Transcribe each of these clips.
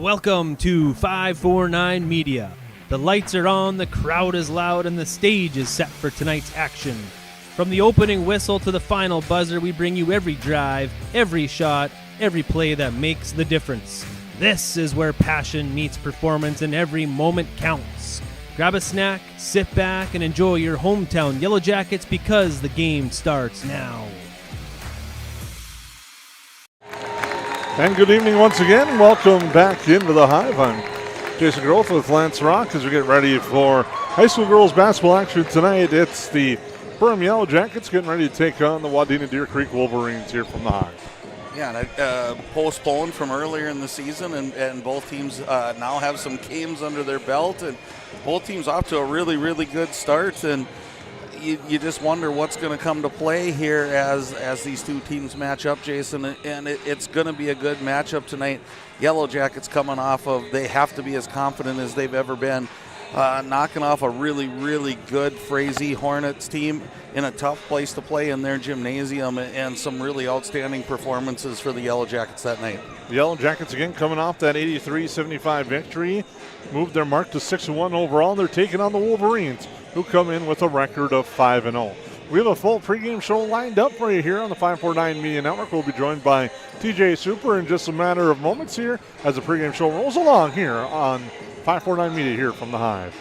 welcome to 549 Media. The lights are on, the crowd is loud, and the stage is set for tonight's action. From the opening whistle to the final buzzer, we bring you every drive, every shot, every play that makes the difference. This is where passion meets performance and every moment counts. Grab a snack, sit back, and enjoy your hometown Yellowjackets because the game starts now. And good evening once again. Welcome back into the Hive. I'm Jason Groth with Lance Rock as we get ready for high school girls basketball action tonight. It's the Perham Yellowjackets getting ready to take on the Wadena-Deer Creek Wolverines here from the Hive. Yeah, and postponed from earlier in the season, and both teams now have some games under their belt, and both teams off to a really, really good start. And you just wonder what's going to come to play here as these two teams match up, Jason, and it's going to be a good matchup tonight. Yellowjackets coming off of, they have to be as confident as they've ever been, knocking off a really, really good Frazee Hornets team in a tough place to play in their gymnasium, and some really outstanding performances for the Yellowjackets that night. The Yellowjackets again coming off that 83-75 victory, moved their mark to 6-1 overall. They're taking on the Wolverines, who come in with a record of 5-0. We have a full pregame show lined up for you here on the 549 Media Network. We'll be joined by TJ Super in just a matter of moments here as the pregame show rolls along here on 549 Media here from the Hive.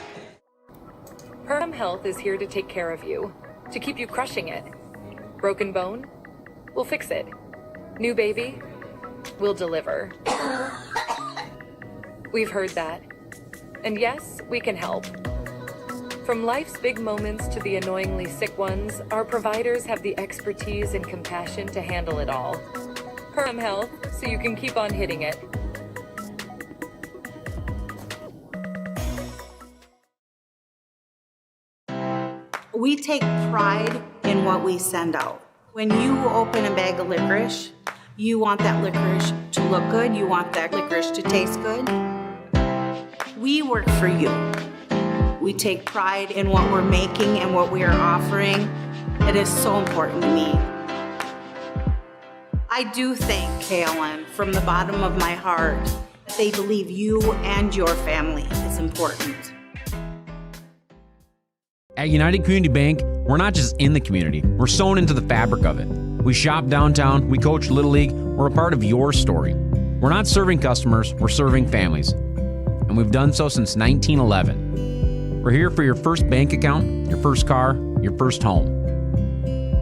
Perham Health is here to take care of you, to keep you crushing it. Broken bone? We'll fix it. New baby? We'll deliver. We've heard that. And yes, we can help. From life's big moments to the annoyingly sick ones, our providers have the expertise and compassion to handle it all. Perham Health, so you can keep on hitting it. We take pride in what we send out. When you open a bag of licorice, you want that licorice to look good, you want that licorice to taste good. We work for you. We take pride in what we're making and what we are offering. It is so important to me. I do thank KLN from the bottom of my heart. They believe you and your family is important. At United Community Bank, we're not just in the community, we're sewn into the fabric of it. We shop downtown, we coach Little League, we're a part of your story. We're not serving customers, we're serving families. And we've done so since 1911. We're here for your first bank account, your first car, your first home.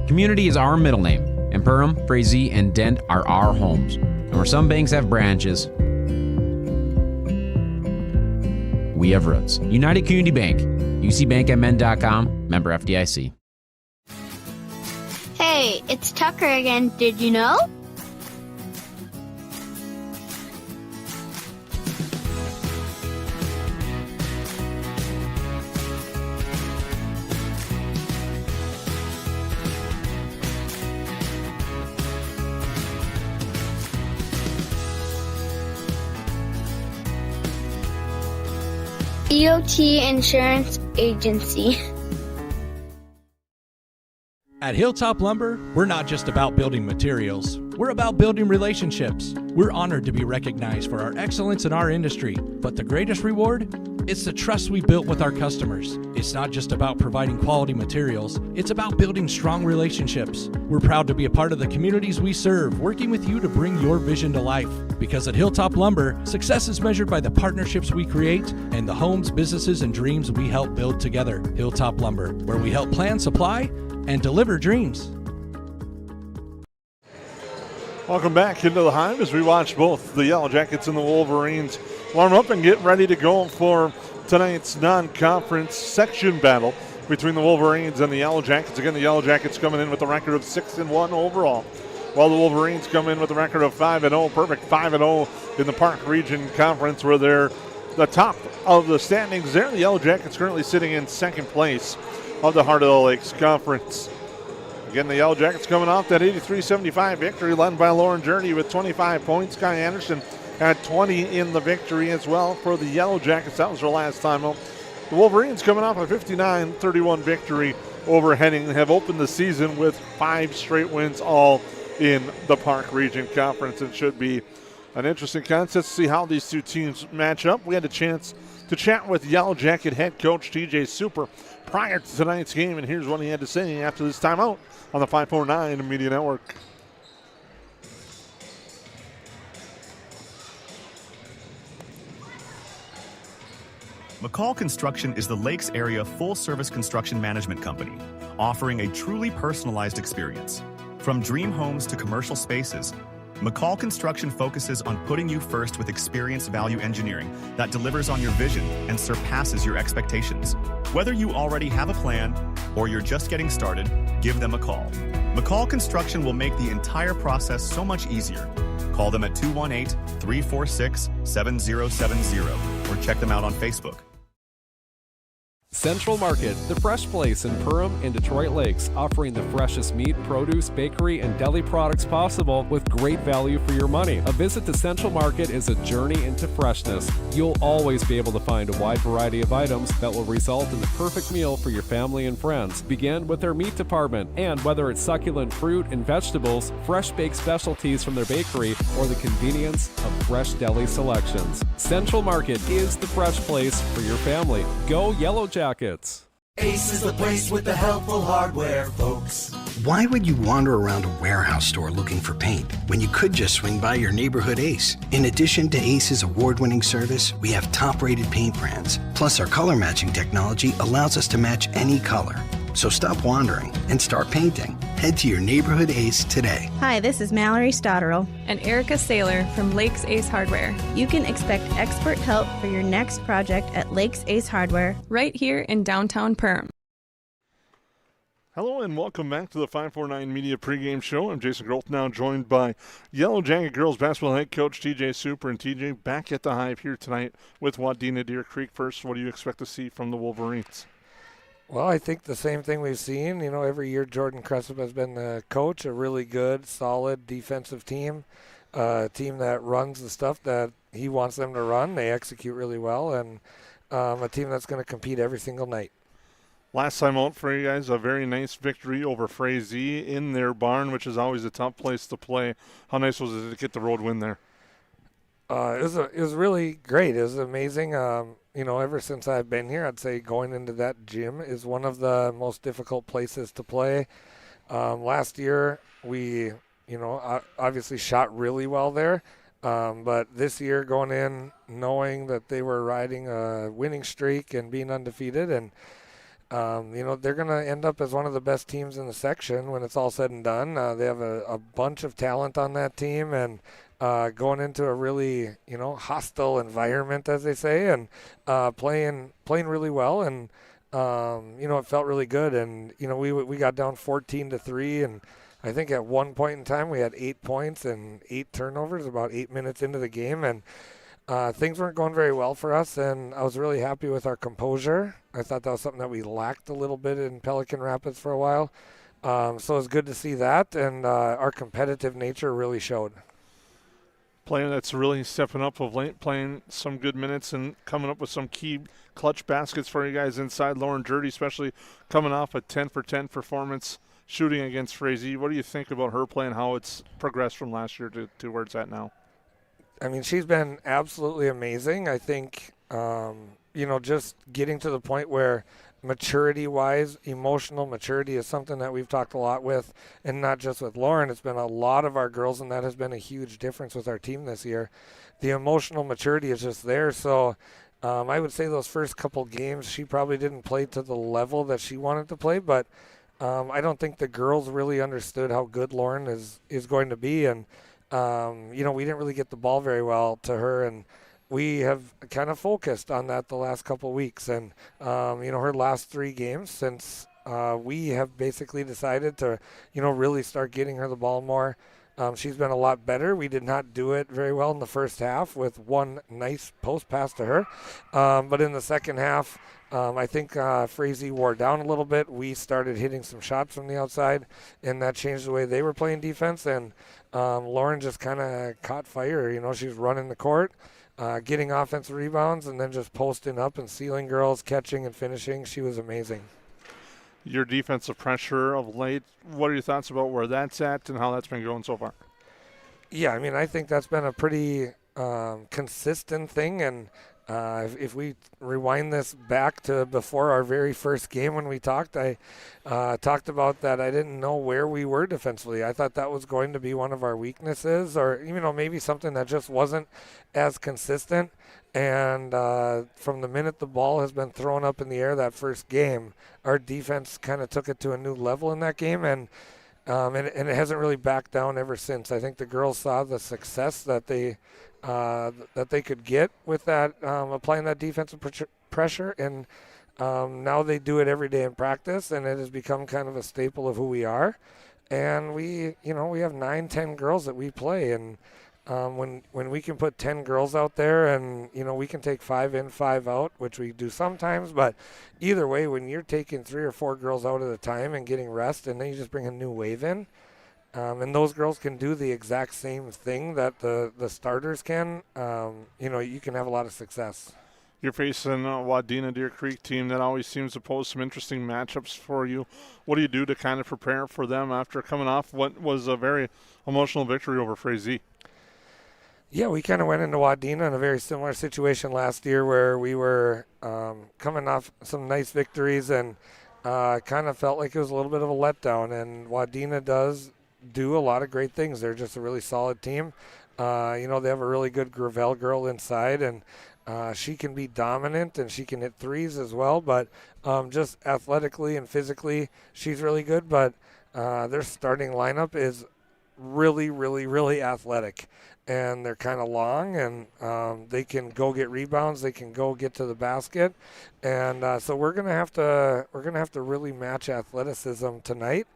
Community is our middle name, and Perham, Frazee, and Dent are our homes. And where some banks have branches, we have roots. United Community Bank, ucbankmn.com, member FDIC. Hey, it's Tucker again, did you know? EOT Insurance Agency. At Hilltop Lumber, we're not just about building materials. We're about building relationships. We're honored to be recognized for our excellence in our industry. But the greatest reward? It's the trust we built with our customers. It's not just about providing quality materials. It's about building strong relationships. We're proud to be a part of the communities we serve, working with you to bring your vision to life. Because at Hilltop Lumber, success is measured by the partnerships we create and the homes, businesses, and dreams we help build together. Hilltop Lumber, where we help plan, supply, and deliver dreams. Welcome back into the Hive as we watch both the Yellowjackets and the Wolverines warm up and get ready to go for tonight's non-conference section battle between the Wolverines and the Yellowjackets. Again, the Yellowjackets coming in with a record of 6-1 overall, while the Wolverines come in with a record of 5-0, perfect 5-0 in the Park Region Conference, where they're the top of the standings there. The Yellowjackets currently sitting in second place of the Heart of the Lakes Conference. Again, the Yellowjackets coming off that 83-75 victory led by Lauren Journey with 25 points. Sky Anderson had 20 in the victory as well for the Yellowjackets. That was her last time out. The Wolverines coming off a 59-31 victory over Henning have opened the season with 5 straight wins, all in the Park Region Conference, and should be an interesting contest to see how these two teams match up. We had a chance to chat with Yellow Jacket head coach TJ Super prior to tonight's game, and here's what he had to say after this timeout on the 549 Media Network. McCall Construction is the Lakes area full-service construction management company, offering a truly personalized experience. From dream homes to commercial spaces, McCall Construction focuses on putting you first with experience value engineering that delivers on your vision and surpasses your expectations. Whether you already have a plan or you're just getting started, give them a call. McCall Construction will make the entire process so much easier. Call them at 218-346-7070 or check them out on Facebook. Central Market, the fresh place in Perham and Detroit Lakes, offering the freshest meat, produce, bakery, and deli products possible with great value for your money. A visit to Central Market is a journey into freshness. You'll always be able to find a wide variety of items that will result in the perfect meal for your family and friends. Begin with their meat department, and whether it's succulent fruit and vegetables, fresh baked specialties from their bakery, or the convenience of fresh deli selections, Central Market is the fresh place for your family. Go Yellowjackets! Ace is the place with the helpful hardware, folks. Why would you wander around a warehouse store looking for paint when you could just swing by your neighborhood Ace? In addition to Ace's award-winning service, we have top-rated paint brands. Plus, our color matching technology allows us to match any color. So stop wandering and start painting. Head to your neighborhood Ace today. Hi, this is Mallory Stotterell and Erica Saylor from Lakes Ace Hardware. You can expect expert help for your next project at Lakes Ace Hardware, right here in downtown Perham. Hello and welcome back to the 549 Media Pregame Show. I'm Jason Groth, now joined by Yellow Jacket girls basketball head coach TJ Super. And TJ, back at the Hive here tonight with Wadena-Deer Creek. First, what do you expect to see from the Wolverines? Well, I think the same thing we've seen. You know, every year Jordan Cressup has been the coach, a really good, solid defensive team, a team that runs the stuff that he wants them to run. They execute really well, and a team that's going to compete every single night. Last time out for you guys, a very nice victory over Frazee in their barn, which is always a tough place to play. How nice was it to get the road win there? It was really great. It was amazing. You know, ever since I've been here, I'd say going into that gym is one of the most difficult places to play. Last year, we, you know, obviously shot really well there. But this year, going in knowing that they were riding a winning streak and being undefeated, and you know, they're going to end up as one of the best teams in the section when it's all said and done. They have a bunch of talent on that team, and going into a really, you know, hostile environment, as they say, and playing really well, and you know, it felt really good. And you know, we got down 14-3, and I think at one point in time we had 8 points and 8 turnovers about 8 minutes into the game, and things weren't going very well for us. And I was really happy with our composure. I thought that was something that we lacked a little bit in Pelican Rapids for a while. So it was good to see that, and our competitive nature really showed. Player that's really stepping up of late, playing some good minutes and coming up with some key clutch baskets for you guys inside. Lauren Jurdy, especially coming off a 10-for-10 performance shooting against Frazee. What do you think about her play and how it's progressed from last year to where it's at now? I mean, she's been absolutely amazing. I think, you know, just getting to the point where maturity-wise, emotional maturity is something that we've talked a lot with, and not just with Lauren. It's been a lot of our girls, and that has been a huge difference with our team this year. The emotional maturity is just there. So I would say those first couple games, she probably didn't play to the level that she wanted to play, but I don't think the girls really understood how good Lauren is going to be. And, you know, we didn't really get the ball very well to her, and we have kind of focused on that the last couple of weeks. And, you know, her last 3 games since we have basically decided to, you know, really start getting her the ball more. She's been a lot better. We did not do it very well in the first half with one nice post pass to her. But in the second half, I think Frazee wore down a little bit. We started hitting some shots from the outside, and that changed the way they were playing defense. And Lauren just kind of caught fire. You know, she was running the court, getting offensive rebounds, and then just posting up and sealing girls, catching and finishing. She was amazing. Your defensive pressure of late, what are your thoughts about where that's at and how that's been going so far? Yeah, I mean, I think that's been a pretty consistent thing, and if we rewind this back to before our very first game when we talked, I talked about that I didn't know where we were defensively. I thought that was going to be one of our weaknesses, or maybe something that just wasn't as consistent. And from the minute the ball has been thrown up in the air that first game, our defense kind of took it to a new level in that game, and it hasn't really backed down ever since. I think the girls saw the success that they could get with that, applying that defensive pressure, and now they do it every day in practice, and it has become kind of a staple of who we are. And we have 9-10 girls that we play, and when we can put 10 girls out there, and we can take 5 in, 5 out, which we do sometimes, but either way, when you're taking 3 or 4 girls out at a time and getting rest, and then you just bring a new wave in, and those girls can do the exact same thing that the starters can, you can have a lot of success. You're facing a Wadena-Deer Creek team that always seems to pose some interesting matchups for you. What do you do to kind of prepare for them after coming off what was a very emotional victory over Frazee? Yeah, we kind of went into Wadena in a very similar situation last year where we were coming off some nice victories and kind of felt like it was a little bit of a letdown. And Wadena does do a lot of great things. They're just a really solid team. They have a really good Gravel girl inside, and she can be dominant and she can hit threes as well. But just athletically and physically, she's really good. But their starting lineup is really, really, really athletic. And they're kind of long, and they can go get rebounds. They can go get to the basket, and so we're gonna have to really match athleticism tonight.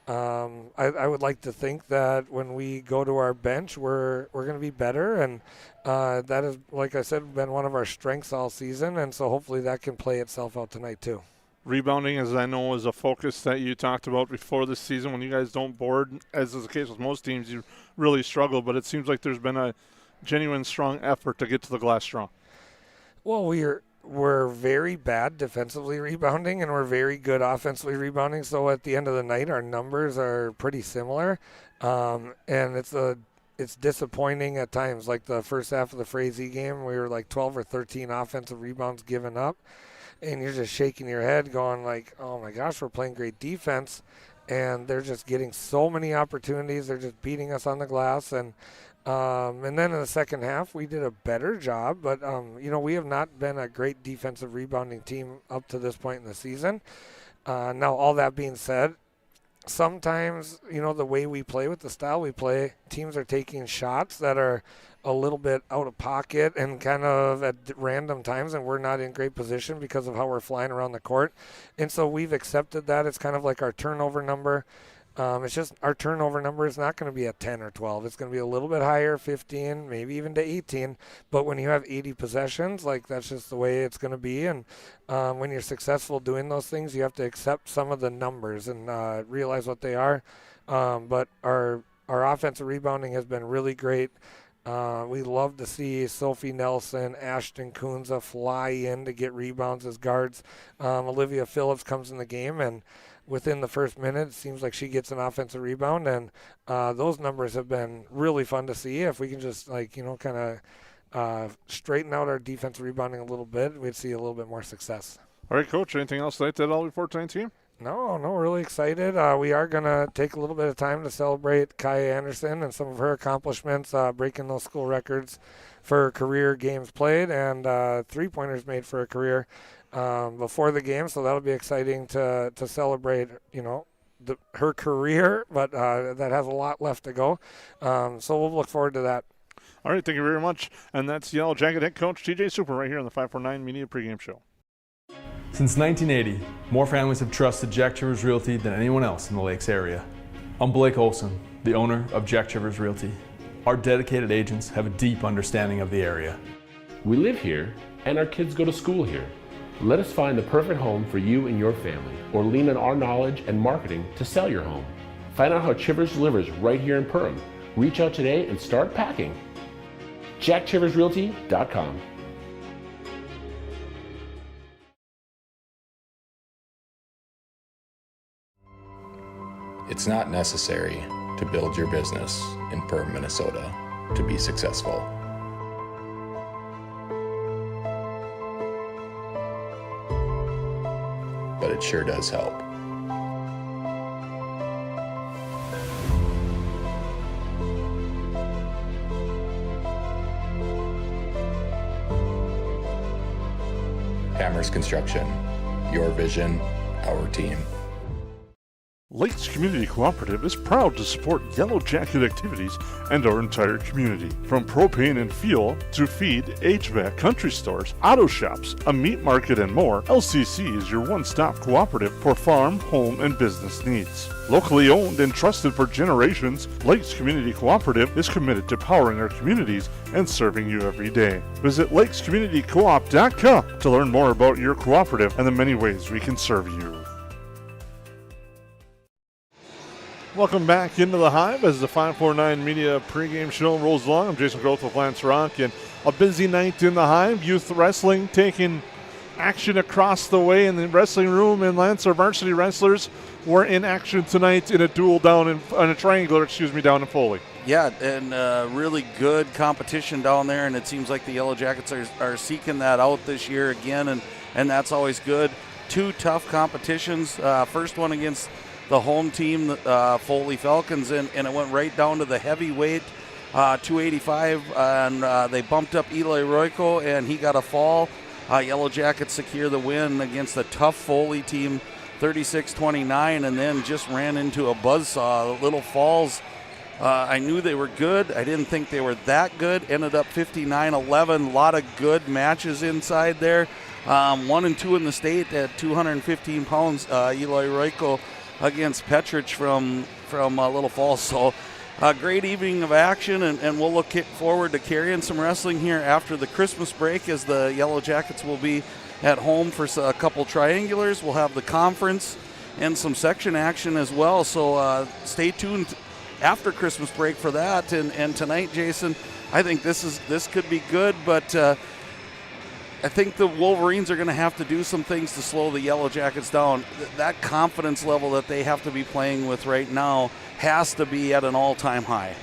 I would like to think that when we go to our bench, we're gonna be better, and that is, like I said, been one of our strengths all season, and so hopefully that can play itself out tonight too. Rebounding, as I know, is a focus that you talked about before this season. When you guys don't board, as is the case with most teams, you really struggle. But it seems like there's been a genuine strong effort to get to the glass strong. Well, we're very bad defensively rebounding, and we're very good offensively rebounding. So at the end of the night, our numbers are pretty similar, and it's disappointing at times. Like the first half of the Frazee game, we were like 12 or 13 offensive rebounds given up. And you're just shaking your head going like, oh my gosh, we're playing great defense. And they're just getting so many opportunities. They're just beating us on the glass. And then in the second half, we did a better job. But, we have not been a great defensive rebounding team up to this point in the season. Now, all that being said, sometimes, the way we play with the style we play, teams are taking shots that are a little bit out of pocket and kind of at random times, and we're not in great position because of how we're flying around the court. And so we've accepted that. It's kind of like our turnover number. It's just our turnover number is not going to be at 10 or 12. It's going to be a little bit higher, 15, maybe even to 18. But when you have 80 possessions, that's just the way it's going to be. And when you're successful doing those things, you have to accept some of the numbers and realize what they are. But our offensive rebounding has been really great. We love to see Sophie Nelson, Ashton Kunza fly in to get rebounds as guards. Olivia Phillips comes in the game, and within the first minute, it seems like she gets an offensive rebound, and those numbers have been really fun to see. If we can just kind of straighten out our defensive rebounding a little bit, we'd see a little bit more success. All right, Coach, anything else like that all before tonight's game? No, really excited. We are going to take a little bit of time to celebrate Kaya Anderson and some of her accomplishments, breaking those school records for career games played and three-pointers made for a career before the game. So that'll be exciting to celebrate, her career, but that has a lot left to go. So we'll look forward to that. All right, thank you very much. And that's Yellow Jacket head coach TJ Super right here on the 549 Media Pregame Show. Since 1980, more families have trusted Jack Chivers Realty than anyone else in the Lakes area. I'm Blake Olson, the owner of Jack Chivers Realty. Our dedicated agents have a deep understanding of the area. We live here and our kids go to school here. Let us find the perfect home for you and your family, or lean on our knowledge and marketing to sell your home. Find out how Chivers delivers right here in Perham. Reach out today and start packing. JackChiversRealty.com. It's not necessary, to build your business in Perham, Minnesota to be successful. But it sure does help. Hammers Construction, your vision, our team. Lakes Community Cooperative is proud to support Yellow Jacket activities and our entire community. From propane and fuel to feed, HVAC, country stores, auto shops, a meat market, and more, LCC is your one-stop cooperative for farm, home, and business needs. Locally owned and trusted for generations, Lakes Community Cooperative is committed to powering our communities and serving you every day. Visit lakescommunitycoop.com to learn more about your cooperative and the many ways we can serve you. Welcome back into the Hive as the 549 Media pregame show rolls along. I'm Jason Groth with Lance Rock, and a busy night in the Hive. Youth wrestling taking action across the way in the wrestling room, and Lance, our varsity wrestlers were in action tonight in a duel down in a triangular, down in Foley. Yeah, and really good competition down there, and it seems like the Yellow Jackets are seeking that out this year again, and that's always good. Two tough competitions. First one against the home team, Foley Falcons, and it went right down to the heavyweight, 285, and they bumped up Eli Royko, and he got a fall. Yellow Jackets secure the win against the tough Foley team, 36-29, and then just ran into a buzzsaw. Little Falls, I knew they were good. I didn't think they were that good. Ended up 59-11. A lot of good matches inside there. 1 and 2 in the state at 215 pounds. Eli Royko against Petrich from Little Falls. So a great evening of action, and we'll look forward to carrying some wrestling here after the Christmas break, as the Yellow Jackets will be at home for a couple triangulars. We'll have the conference and some section action as well. So stay tuned after Christmas break for that. And tonight, Jason, I think this could be good, but I think the Wolverines are going to have to do some things to slow the Yellow Jackets down. That confidence level that they have to be playing with right now has to be at an all-time high.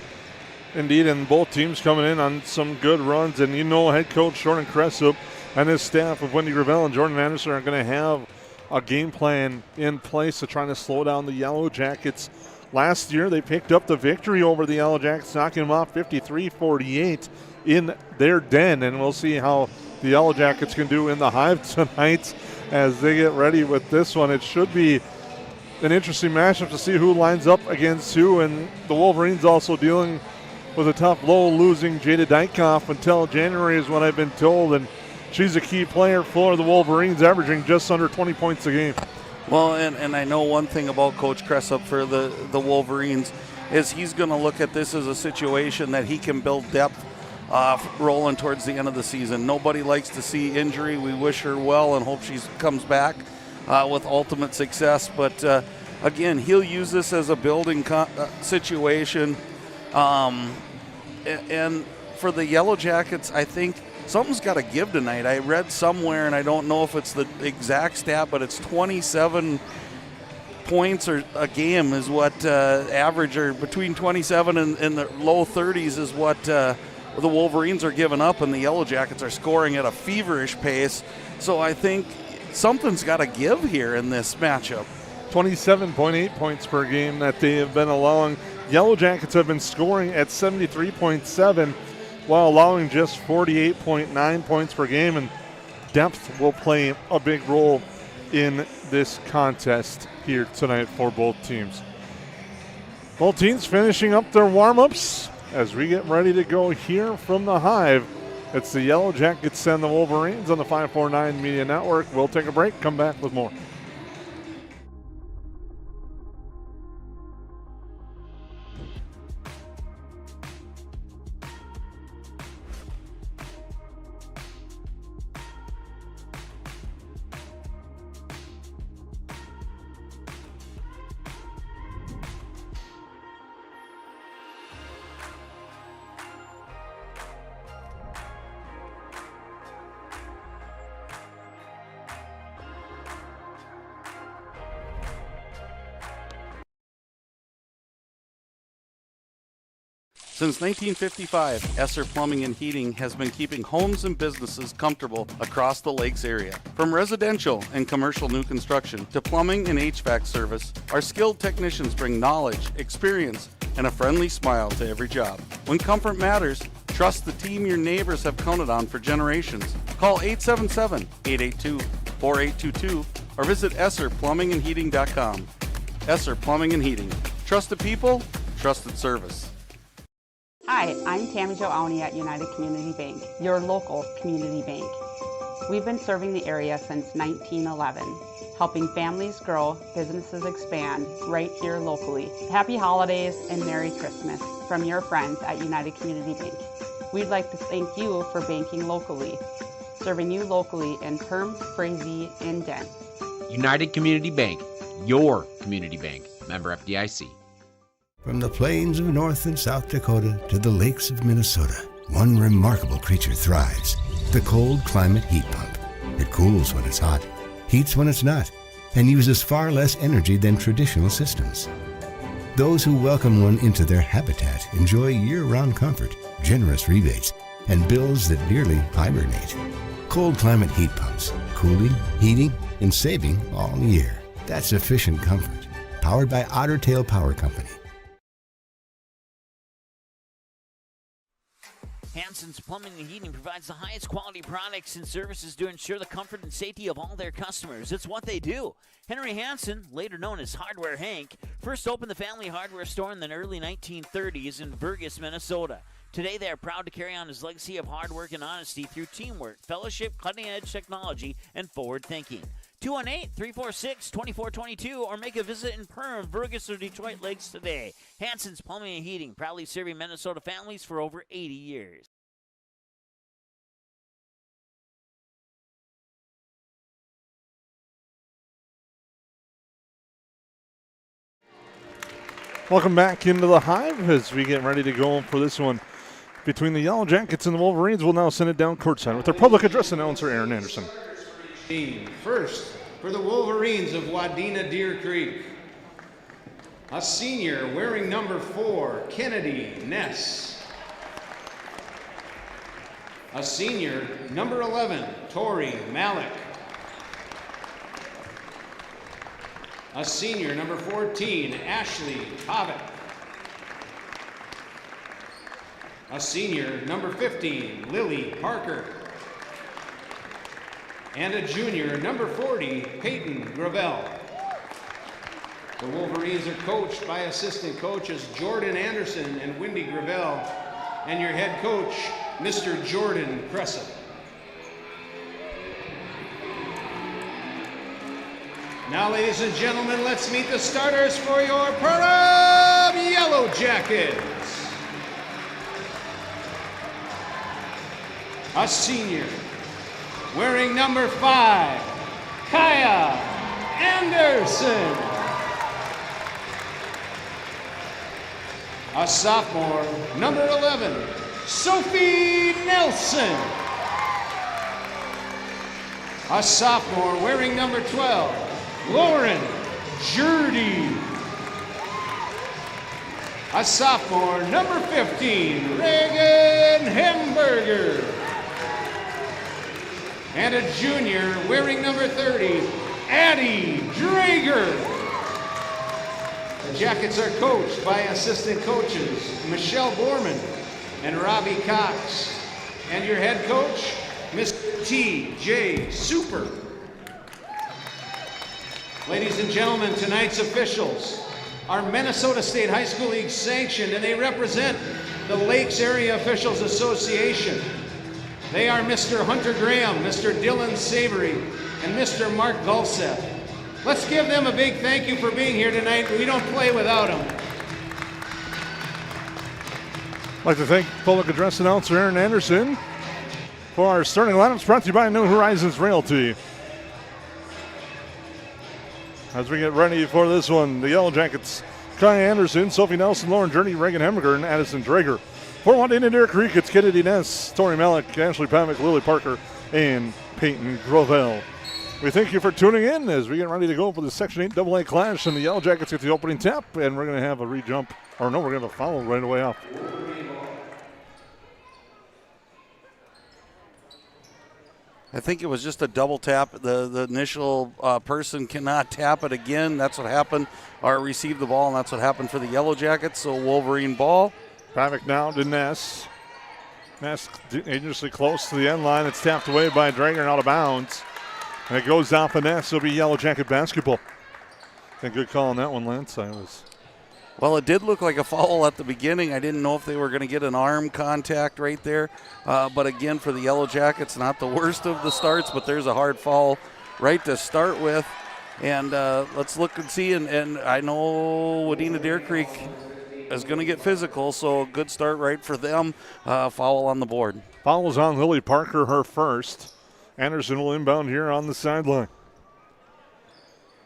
Indeed, and both teams coming in on some good runs. And head coach Jordan Cressup and his staff of Wendy Gravel and Jordan Anderson are going to have a game plan in place to try to slow down the Yellow Jackets. Last year, they picked up the victory over the Yellow Jackets, knocking them off 53-48 in their den. And we'll see how the Yellow Jackets can do in the Hive tonight as they get ready with this one. It should be an interesting matchup to see who lines up against who, and the Wolverines also dealing with a tough blow, losing Jada Dykoff until January is what I've been told, and she's a key player for the Wolverines, averaging just under 20 points a game. Well, and I know one thing about Coach Cressup for the Wolverines is he's going to look at this as a situation that he can build depth rolling towards the end of the season. Nobody likes to see injury. We wish her well and hope she comes back with ultimate success. But again, he'll use this as a building situation. And for the Yellow Jackets, I think something's got to give tonight. I read somewhere, and I don't know if it's the exact stat, but it's 27 points or a game is what average, or between 27 and the low 30s is what the Wolverines are giving up, and the Yellow Jackets are scoring at a feverish pace. So I think something's got to give here in this matchup. 27.8 points per game that they have been allowing. Yellow Jackets have been scoring at 73.7 while allowing just 48.9 points per game, and depth will play a big role in this contest here tonight for both teams. Both teams finishing up their warm-ups as we get ready to go here from the Hive. It's the Yellow Jackets and the Wolverines on the 549 Media Network. We'll take a break, come back with more. Since 1955, Esser Plumbing and Heating has been keeping homes and businesses comfortable across the Lakes area. From residential and commercial new construction to plumbing and HVAC service, our skilled technicians bring knowledge, experience, and a friendly smile to every job. When comfort matters, trust the team your neighbors have counted on for generations. Call 877-882-4822 or visit EsserPlumbingandHeating.com. Esser Plumbing and Heating. Trusted people, trusted service. Hi, I'm Tammy Jo Awney at United Community Bank, your local community bank. We've been serving the area since 1911, helping families grow, businesses expand right here locally. Happy holidays and Merry Christmas from your friends at United Community Bank. We'd like to thank you for banking locally, serving you locally in Perham, Frazee, and Dent. United Community Bank, your community bank. Member FDIC. From the plains of North and South Dakota to the lakes of Minnesota, one remarkable creature thrives. The cold climate heat pump. It cools when it's hot, heats when it's not, and uses far less energy than traditional systems. Those who welcome one into their habitat enjoy year-round comfort, generous rebates, and bills that nearly hibernate. Cold climate heat pumps. Cooling, heating, and saving all year. That's efficient comfort. Powered by Otter Tail Power Company. Hansen's Plumbing and Heating provides the highest quality products and services to ensure the comfort and safety of all their customers. It's what they do. Henry Hansen, later known as Hardware Hank, first opened the family hardware store in the early 1930s in Burgess, Minnesota. Today, they are proud to carry on his legacy of hard work and honesty through teamwork, fellowship, cutting-edge technology, and forward thinking. 218-346-2422 or make a visit in Perham, Burgess, or Detroit Lakes today. Hansen's Plumbing and Heating, proudly serving Minnesota families for over 80 years. Welcome back into the Hive as we get ready to go for this one between the Yellow Jackets and the Wolverines. We'll now send it down courtside with our public address announcer, Aaron Anderson. First, for the Wolverines of Wadena-Deer Creek, a senior wearing number 4, Kennedy Ness. A senior, number 11, Tori Malik. A senior, number 14, Ashley Pavitt. A senior, number 15, Lily Parker. And a junior, number 40, Peyton Gravel. The Wolverines are coached by assistant coaches Jordan Anderson and Wendy Gravel, and your head coach, Mr. Jordan Cressa. Now, ladies and gentlemen, let's meet the starters for your Perham Yellowjackets. A senior, wearing number 5, Kaya Anderson. A sophomore, number 11, Sophie Nelson. A sophomore wearing number 12, Lauren Jurdy. A sophomore, number 15, Reagan Hamburger. And a junior wearing number 30, Addie Drager. The Jackets are coached by assistant coaches Michelle Borman and Robbie Cox. And your head coach, Miss T.J. Super. Ladies and gentlemen, tonight's officials are Minnesota State High School League sanctioned, and they represent the Lakes Area Officials Association. They are Mr. Hunter Graham, Mr. Dylan Savory, and Mr. Mark Gulseth. Let's give them a big thank you for being here tonight. We don't play without them. I'd like to thank public address announcer Aaron Anderson for our starting lineups, brought to you by New Horizons Realty. As we get ready for this one, the Yellow Jackets, Kai Anderson, Sophie Nelson, Lauren Jurney, Reagan Hemminger, and Addison Drager. For Wadena-Deer Creek, it's Kennedy Ness, Tori Malik, Ashley Pavick, Lily Parker, and Peyton Gravel. We thank you for tuning in as we get ready to go for the Section 8 AA clash, and the Yellow Jackets get the opening tap, and we're going to have a re-jump, or no, we're going to have a foul right away off. I think it was just a double tap. The initial person cannot tap it again. That's what happened, or receive the ball, and that's what happened for the Yellow Jackets. So Wolverine ball. Pavic now to Ness. Ness dangerously close to the end line. It's tapped away by Drager and out of bounds. And it goes off the Ness. It'll be Yellow Jacket basketball. I think good call on that one, Lance. Well, it did look like a foul at the beginning. I didn't know if they were going to get an arm contact right there. But again, for the Yellow Jackets, not the worst of the starts, but there's a hard foul right to start with. And let's look and see. And I know Wadena-Deer Creek is going to get physical, so good start right for them. Foul on the board. Foul was on Lily Parker, her first. Anderson will inbound here on the sideline.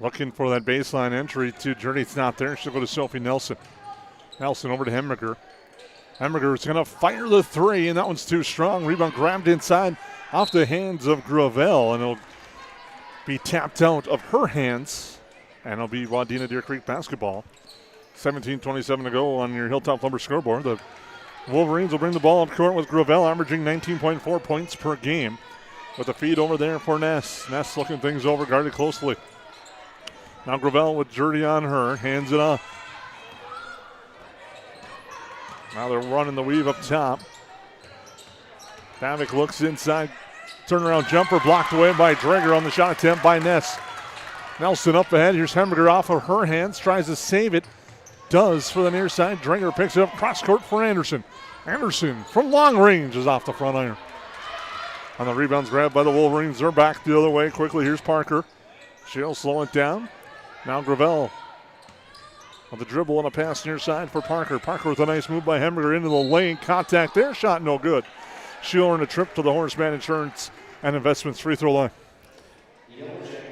Looking for that baseline entry to Journey. It's not there. She'll go to Sophie Nelson. Nelson over to Hemmerger. Hemmerger is going to fire the three, and that one's too strong. Rebound grabbed inside off the hands of Gravel, and it'll be tapped out of her hands, and it'll be Wadena-Deer Creek basketball. 17:27 to go on your Hilltop Lumber scoreboard. The Wolverines will bring the ball up court with Gravel, averaging 19.4 points per game. With the feed over there for Ness. Ness looking things over, guarded closely. Now Gravel with Jurdy on her, hands it off. Now they're running the weave up top. Pavic looks inside. Turnaround jumper blocked away by Drager on the shot attempt by Ness. Nelson up ahead. Here's Hemmerger off of her hands. Tries to save it. Does for the near side. Drager picks it up cross court for Anderson. Anderson from long range is off the front iron. On the rebounds grabbed by the Wolverines. They're back the other way quickly. Here's Parker. She'll slow it down. Now Gravel with the dribble and a pass near side for Parker. Parker with a nice move by Hemmerger into the lane. Contact there. Shot no good. She'll earn a trip to the Horseman Insurance and Investments free throw line.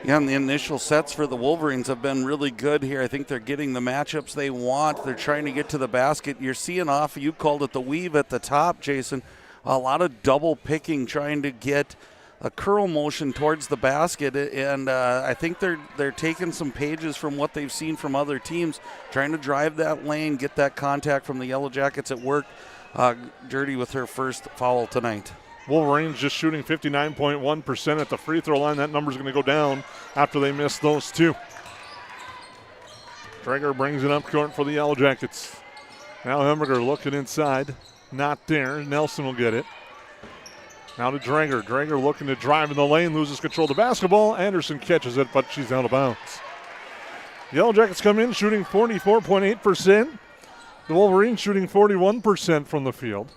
Yeah, and the initial sets for the Wolverines have been really good here. I think they're getting the matchups they want. They're trying to get to the basket. You're seeing off, you called it the weave at the top, Jason. A lot of double picking, trying to get a curl motion towards the basket, and I think they're taking some pages from what they've seen from other teams, trying to drive that lane, get that contact from the Yellow Jackets at work. Jurdy with her first foul tonight. Wolverines just shooting 59.1% at the free throw line. That number's going to go down after they miss those two. Drager brings it up court for the Yellow Jackets. Now Hemmerger looking inside. Not there. Nelson will get it. Now to Drager. Drager looking to drive in the lane, loses control of the basketball. Anderson catches it, but she's out of bounds. The Yellow Jackets come in shooting 44.8%. The Wolverines shooting 41% from the field.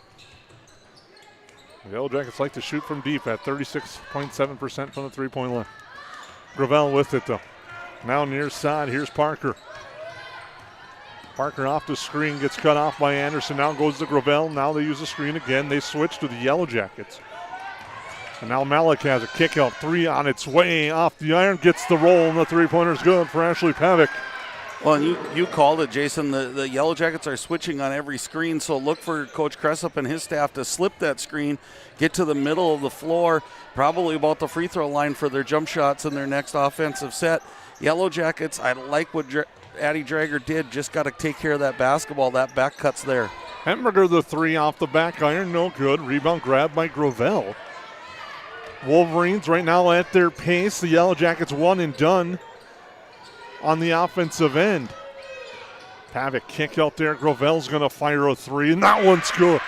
The Yellow Jackets like to shoot from deep at 36.7% from the three-point line. Gravel with it, though. Now near side, here's Parker. Parker off the screen, gets cut off by Anderson. Now goes to Gravel. Now they use the screen again. They switch to the Yellow Jackets. And now Malik has a kick-out three on its way off the iron. Gets the roll, and the three-pointer's good for Ashley Pavic. Well, and you called it, Jason. The Yellow Jackets are switching on every screen, so look for Coach Cressup and his staff to slip that screen, get to the middle of the floor, probably about the free throw line for their jump shots in their next offensive set. Yellow Jackets, I like what Addie Drager did. Just got to take care of that basketball. That back cut's there. Hemmerger the three off the back iron, no good. Rebound grab by Gravel. Wolverines right now at their pace. The Yellow Jackets one and done on the offensive end. Pavic kick out there. Gravel's going to fire a three, and that one's good.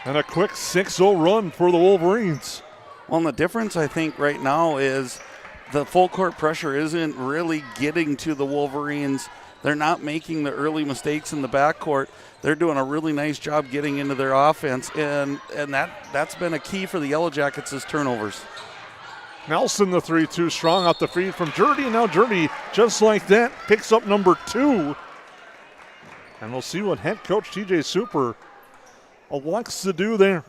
And a quick 6-0 run for the Wolverines. Well, and the difference, I think, right now is the full court pressure isn't really getting to the Wolverines. They're not making the early mistakes in the backcourt. They're doing a really nice job getting into their offense, and that's been a key for the Yellow Jackets is turnovers. Nelson the three, too strong off the feed from Jurdy, and now Jurdy, just like that, picks up number 2. And we'll see what head coach TJ Super elects to do there.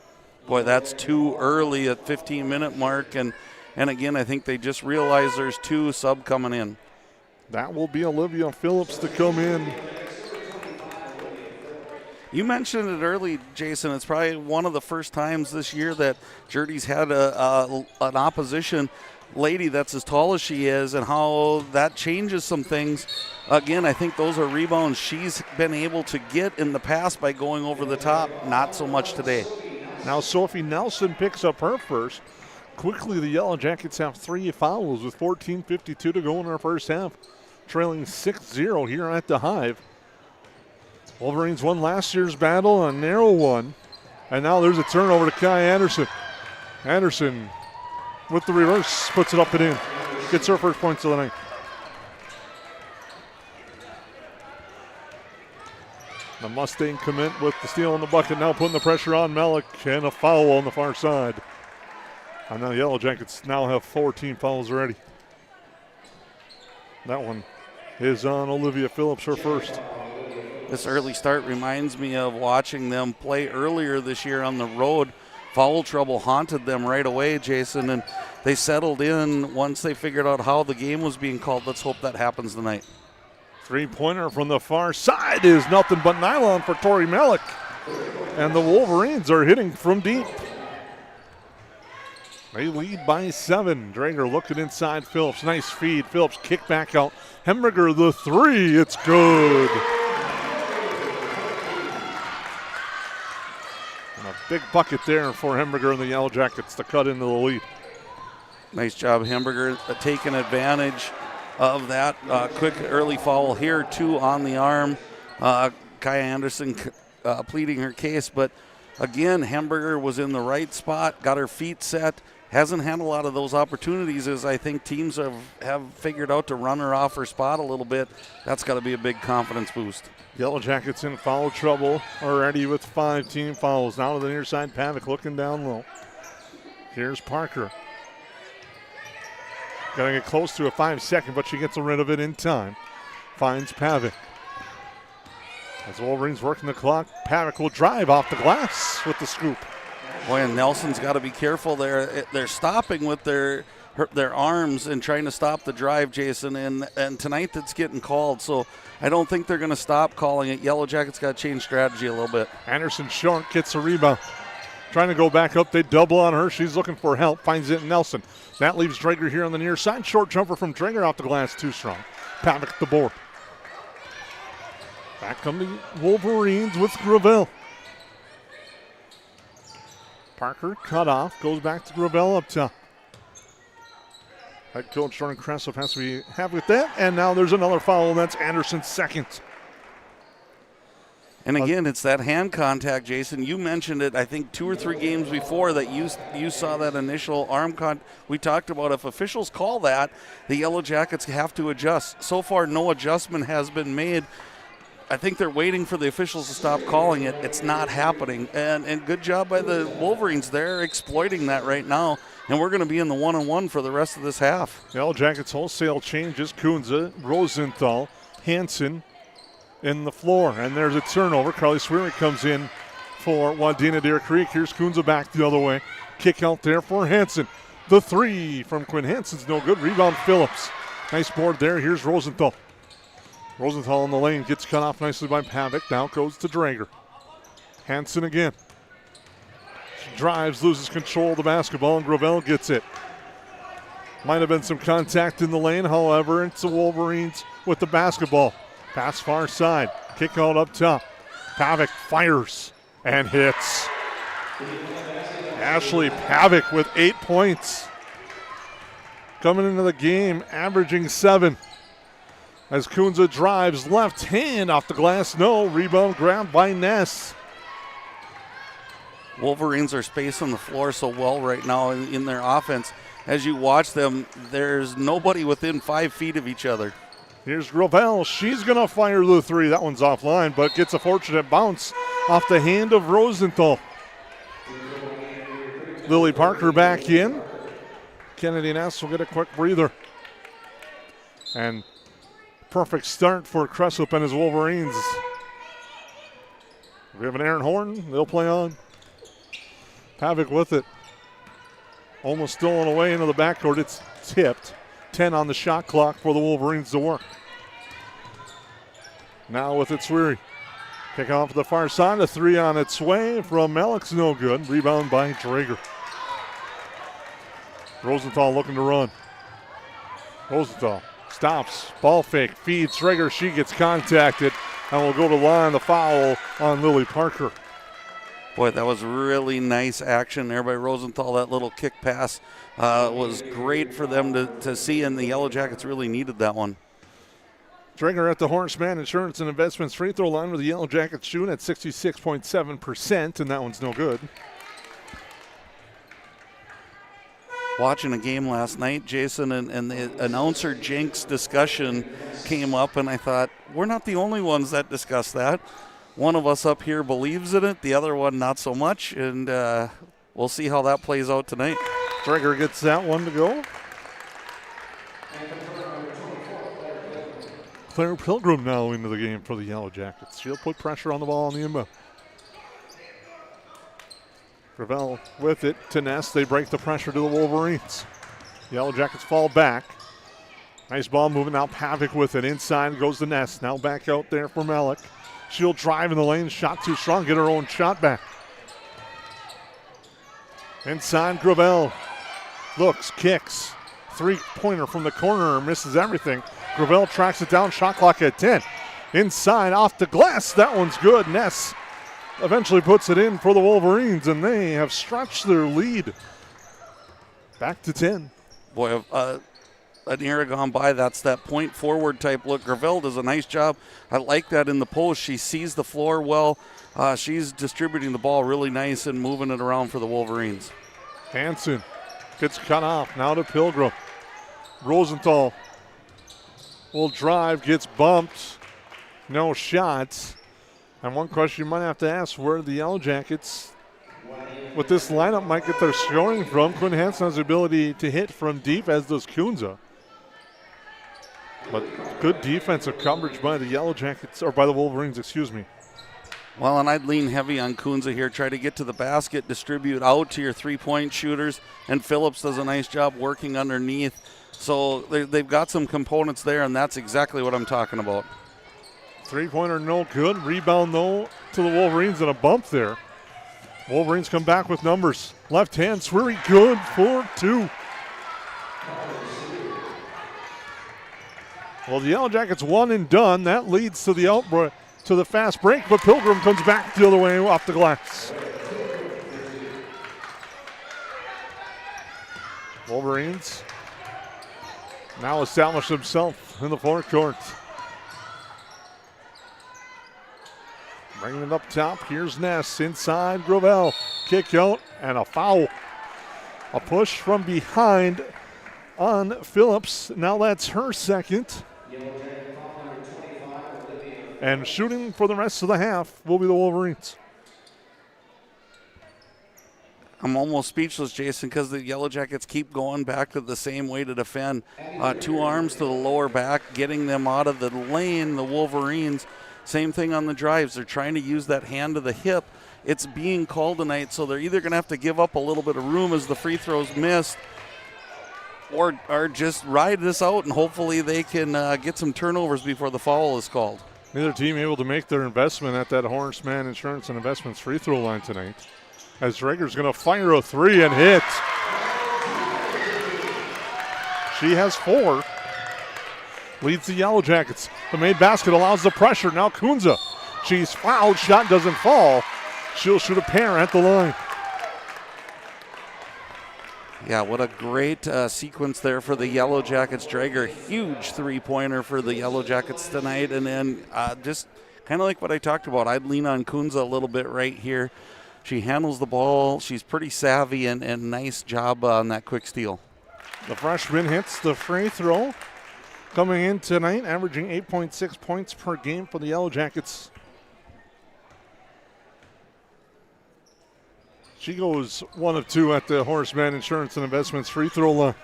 Boy, that's too early at 15-minute mark, and again, I think they just realized there's 2 sub coming in. That will be Olivia Phillips to come in. You mentioned it early, Jason. It's probably one of the first times this year that Jurdy's had an opposition lady that's as tall as she is, and how that changes some things. Again, I think those are rebounds she's been able to get in the past by going over the top. Not so much today. Now Sophie Nelson picks up her first. Quickly, the Yellow Jackets have 3 fouls with 14:52 to go in our first half, trailing 6-0 here at the Hive. Wolverines won last year's battle, a narrow one, and now there's a turnover to Kai Anderson. Anderson with the reverse, puts it up and in. Gets her first points of the night. The Mustang commit with the steal in the bucket, now putting the pressure on Melick, and a foul on the far side. And now the Yellow Jackets now have 14 fouls already. That one is on Olivia Phillips, her first. This early start reminds me of watching them play earlier this year on the road. Foul trouble haunted them right away, Jason, and they settled in once they figured out how the game was being called. Let's hope that happens tonight. Three-pointer from the far side is nothing but nylon for Tori Melick. And the Wolverines are hitting from deep. They lead by 7. Drager looking inside Phillips. Nice feed. Phillips kick back out. Hemberger the 3. It's good. And a big bucket there for Hemberger and the Yellow Jackets to cut into the lead. Nice job, Hemberger, taking advantage of that quick early foul here, 2 on the arm. Kaya Anderson pleading her case, but again, Hemberger was in the right spot, got her feet set, hasn't had a lot of those opportunities as I think teams have figured out to run her off her spot a little bit. That's got to be a big confidence boost. Yellow Jackets in foul trouble already with 5 team fouls. Now to the near side, Pavic looking down low. Here's Parker. Got to get close to a 5-second, but she gets rid of it in time. Finds Pavic. As Wolverines working the clock, Pavic will drive off the glass with the scoop. Boy, and Nelson's got to be careful there. They're stopping with their arms and trying to stop the drive, Jason, and tonight that's getting called, so I don't think they're going to stop calling it. Yellow Jackets got to change strategy a little bit. Anderson short, gets a rebound. Trying to go back up, they double on her. She's looking for help, finds it in Nelson. That leaves Drager here on the near side. Short jumper from Drager off the glass, too strong. Pavic at the board. Back come the Wolverines with Gravel. Parker cut off, goes back to Gravel up top. Head coach Jordan Kressel has to be happy with that. And now there's another foul, and that's Anderson's second. And again, it's that hand contact, Jason. You mentioned it, I think, 2 or 3 games before that you saw that initial arm contact. We talked about if officials call that, the Yellow Jackets have to adjust. So far, no adjustment has been made. I think they're waiting for the officials to stop calling it. It's not happening. And good job by the Wolverines. They're exploiting that right now. And we're going to be in the 1-on-1 for the rest of this half. Yellow Jackets wholesale changes. Kunze, Rosenthal, Hansen in the floor. And there's a turnover. Carly Sweary comes in for Wadena-Deer Creek. Here's Kunze back the other way. Kick out there for Hansen. The 3 from Quinn Hansen's no good. Rebound Phillips. Nice board there. Here's Rosenthal. Rosenthal in the lane, gets cut off nicely by Pavic. Now goes to Drager. Hansen again. She drives, loses control of the basketball, and Gravel gets it. Might have been some contact in the lane, however, it's the Wolverines with the basketball. Pass far side, kick out up top. Pavic fires and hits. Ashley Pavic with 8 points. Coming into the game, averaging 7. As Kunze drives left hand off the glass. No, rebound grabbed by Ness. Wolverines are spacing the floor so well right now in their offense. As you watch them, there's nobody within 5 feet of each other. Here's Gravel. She's going to fire the 3. That one's offline, but gets a fortunate bounce off the hand of Rosenthal. Lily Parker back in. Kennedy Ness will get a quick breather. And perfect start for Cressup and his Wolverines. We have an Aaron Horton. They'll play on. Pavic with it. Almost stolen away into the backcourt. It's tipped. 10 on the shot clock for the Wolverines to work. Now with it, Sweary. Kick off the far side. A 3 on its way from Melick's no good. Rebound by Drager. Rosenthal looking to run. Rosenthal stops, ball fake, feeds Drager. She gets contacted and will go to line. The foul on Lily Parker. Boy, that was really nice action there by Rosenthal. That little kick pass was great for them to see, and the Yellow Jackets really needed that one. Drager at the Horseman Insurance and Investments free throw line with the Yellow Jackets shooting at 66.7%, and that one's no good. Watching a game last night, Jason, and the announcer Jenks discussion came up, and I thought, we're not the only ones that discuss that. One of us up here believes in it, the other one not so much, and we'll see how that plays out tonight. Drager gets that one to go. Claire Pilgrim now into the game for the Yellow Jackets. She'll put pressure on the ball on the inbound. Gravel with it to Ness. They break the pressure to the Wolverines. Yellow Jackets fall back. Nice ball moving out. Pavic with it. Inside goes to Ness. Now back out there for Melick. She'll drive in the lane. Shot too strong. Get her own shot back. Inside Gravel. Looks, kicks. Three-pointer from the corner. Misses everything. Gravel tracks it down. Shot clock at 10. Inside off the glass. That one's good. Ness eventually puts it in for the Wolverines, and they have stretched their lead back to 10. Boy, an era gone by, that's that point forward type look. Gravel does a nice job. I like that in the post. She sees the floor well. She's distributing the ball really nice and moving it around for the Wolverines. Hansen gets cut off. Now to Pilgrim. Rosenthal will drive, gets bumped. No shots. And one question you might have to ask, where the Yellow Jackets with this lineup might get their scoring from. Quinn Hansen has the ability to hit from deep, as does Kunza. But good defensive coverage by the Yellow Jackets, or by the Wolverines, excuse me. Well, and I'd lean heavy on Kunza here. Try to get to the basket, distribute out to your three-point shooters, and Phillips does a nice job working underneath. So they've got some components there, and that's exactly what I'm talking about. Three-pointer no good. Rebound, though, to the Wolverines, and a bump there. Wolverines come back with numbers. Left hand, Sweary, good for 2. Well, the Yellow Jackets one and done. That leads to the fast break, but Pilgrim comes back the other way off the glass. Wolverines now establish himself in the forecourt. Bringing it up top. Here's Ness inside Gravel. Kick out and a foul. A push from behind on Phillips. Now that's her second. And shooting for the rest of the half will be the Wolverines. I'm almost speechless, Jason, because the Yellow Jackets keep going back to the same way to defend. 2 arms to the lower back, getting them out of the lane. The Wolverines, same thing on the drives. They're trying to use that hand to the hip. It's being called tonight, so they're either going to have to give up a little bit of room as the free throws missed, or just ride this out, and hopefully they can get some turnovers before the foul is called. Neither team able to make their investment at that Horseman Insurance and Investments free throw line tonight. As Drager's going to fire a 3 and hit. She has 4. Leads the Yellow Jackets. The made basket allows the pressure. Now Kunza. She's fouled. Shot doesn't fall. She'll shoot a pair at the line. Yeah, what a great sequence there for the Yellow Jackets. Drager, huge three-pointer for the Yellow Jackets tonight. And then just kind of like what I talked about, I'd lean on Kunza a little bit right here. She handles the ball. She's pretty savvy, and nice job on that quick steal. The freshman hits the free throw. Coming in tonight, averaging 8.6 points per game for the Yellow Jackets. She goes 1 of 2 at the Horseman Insurance and Investments free throw line.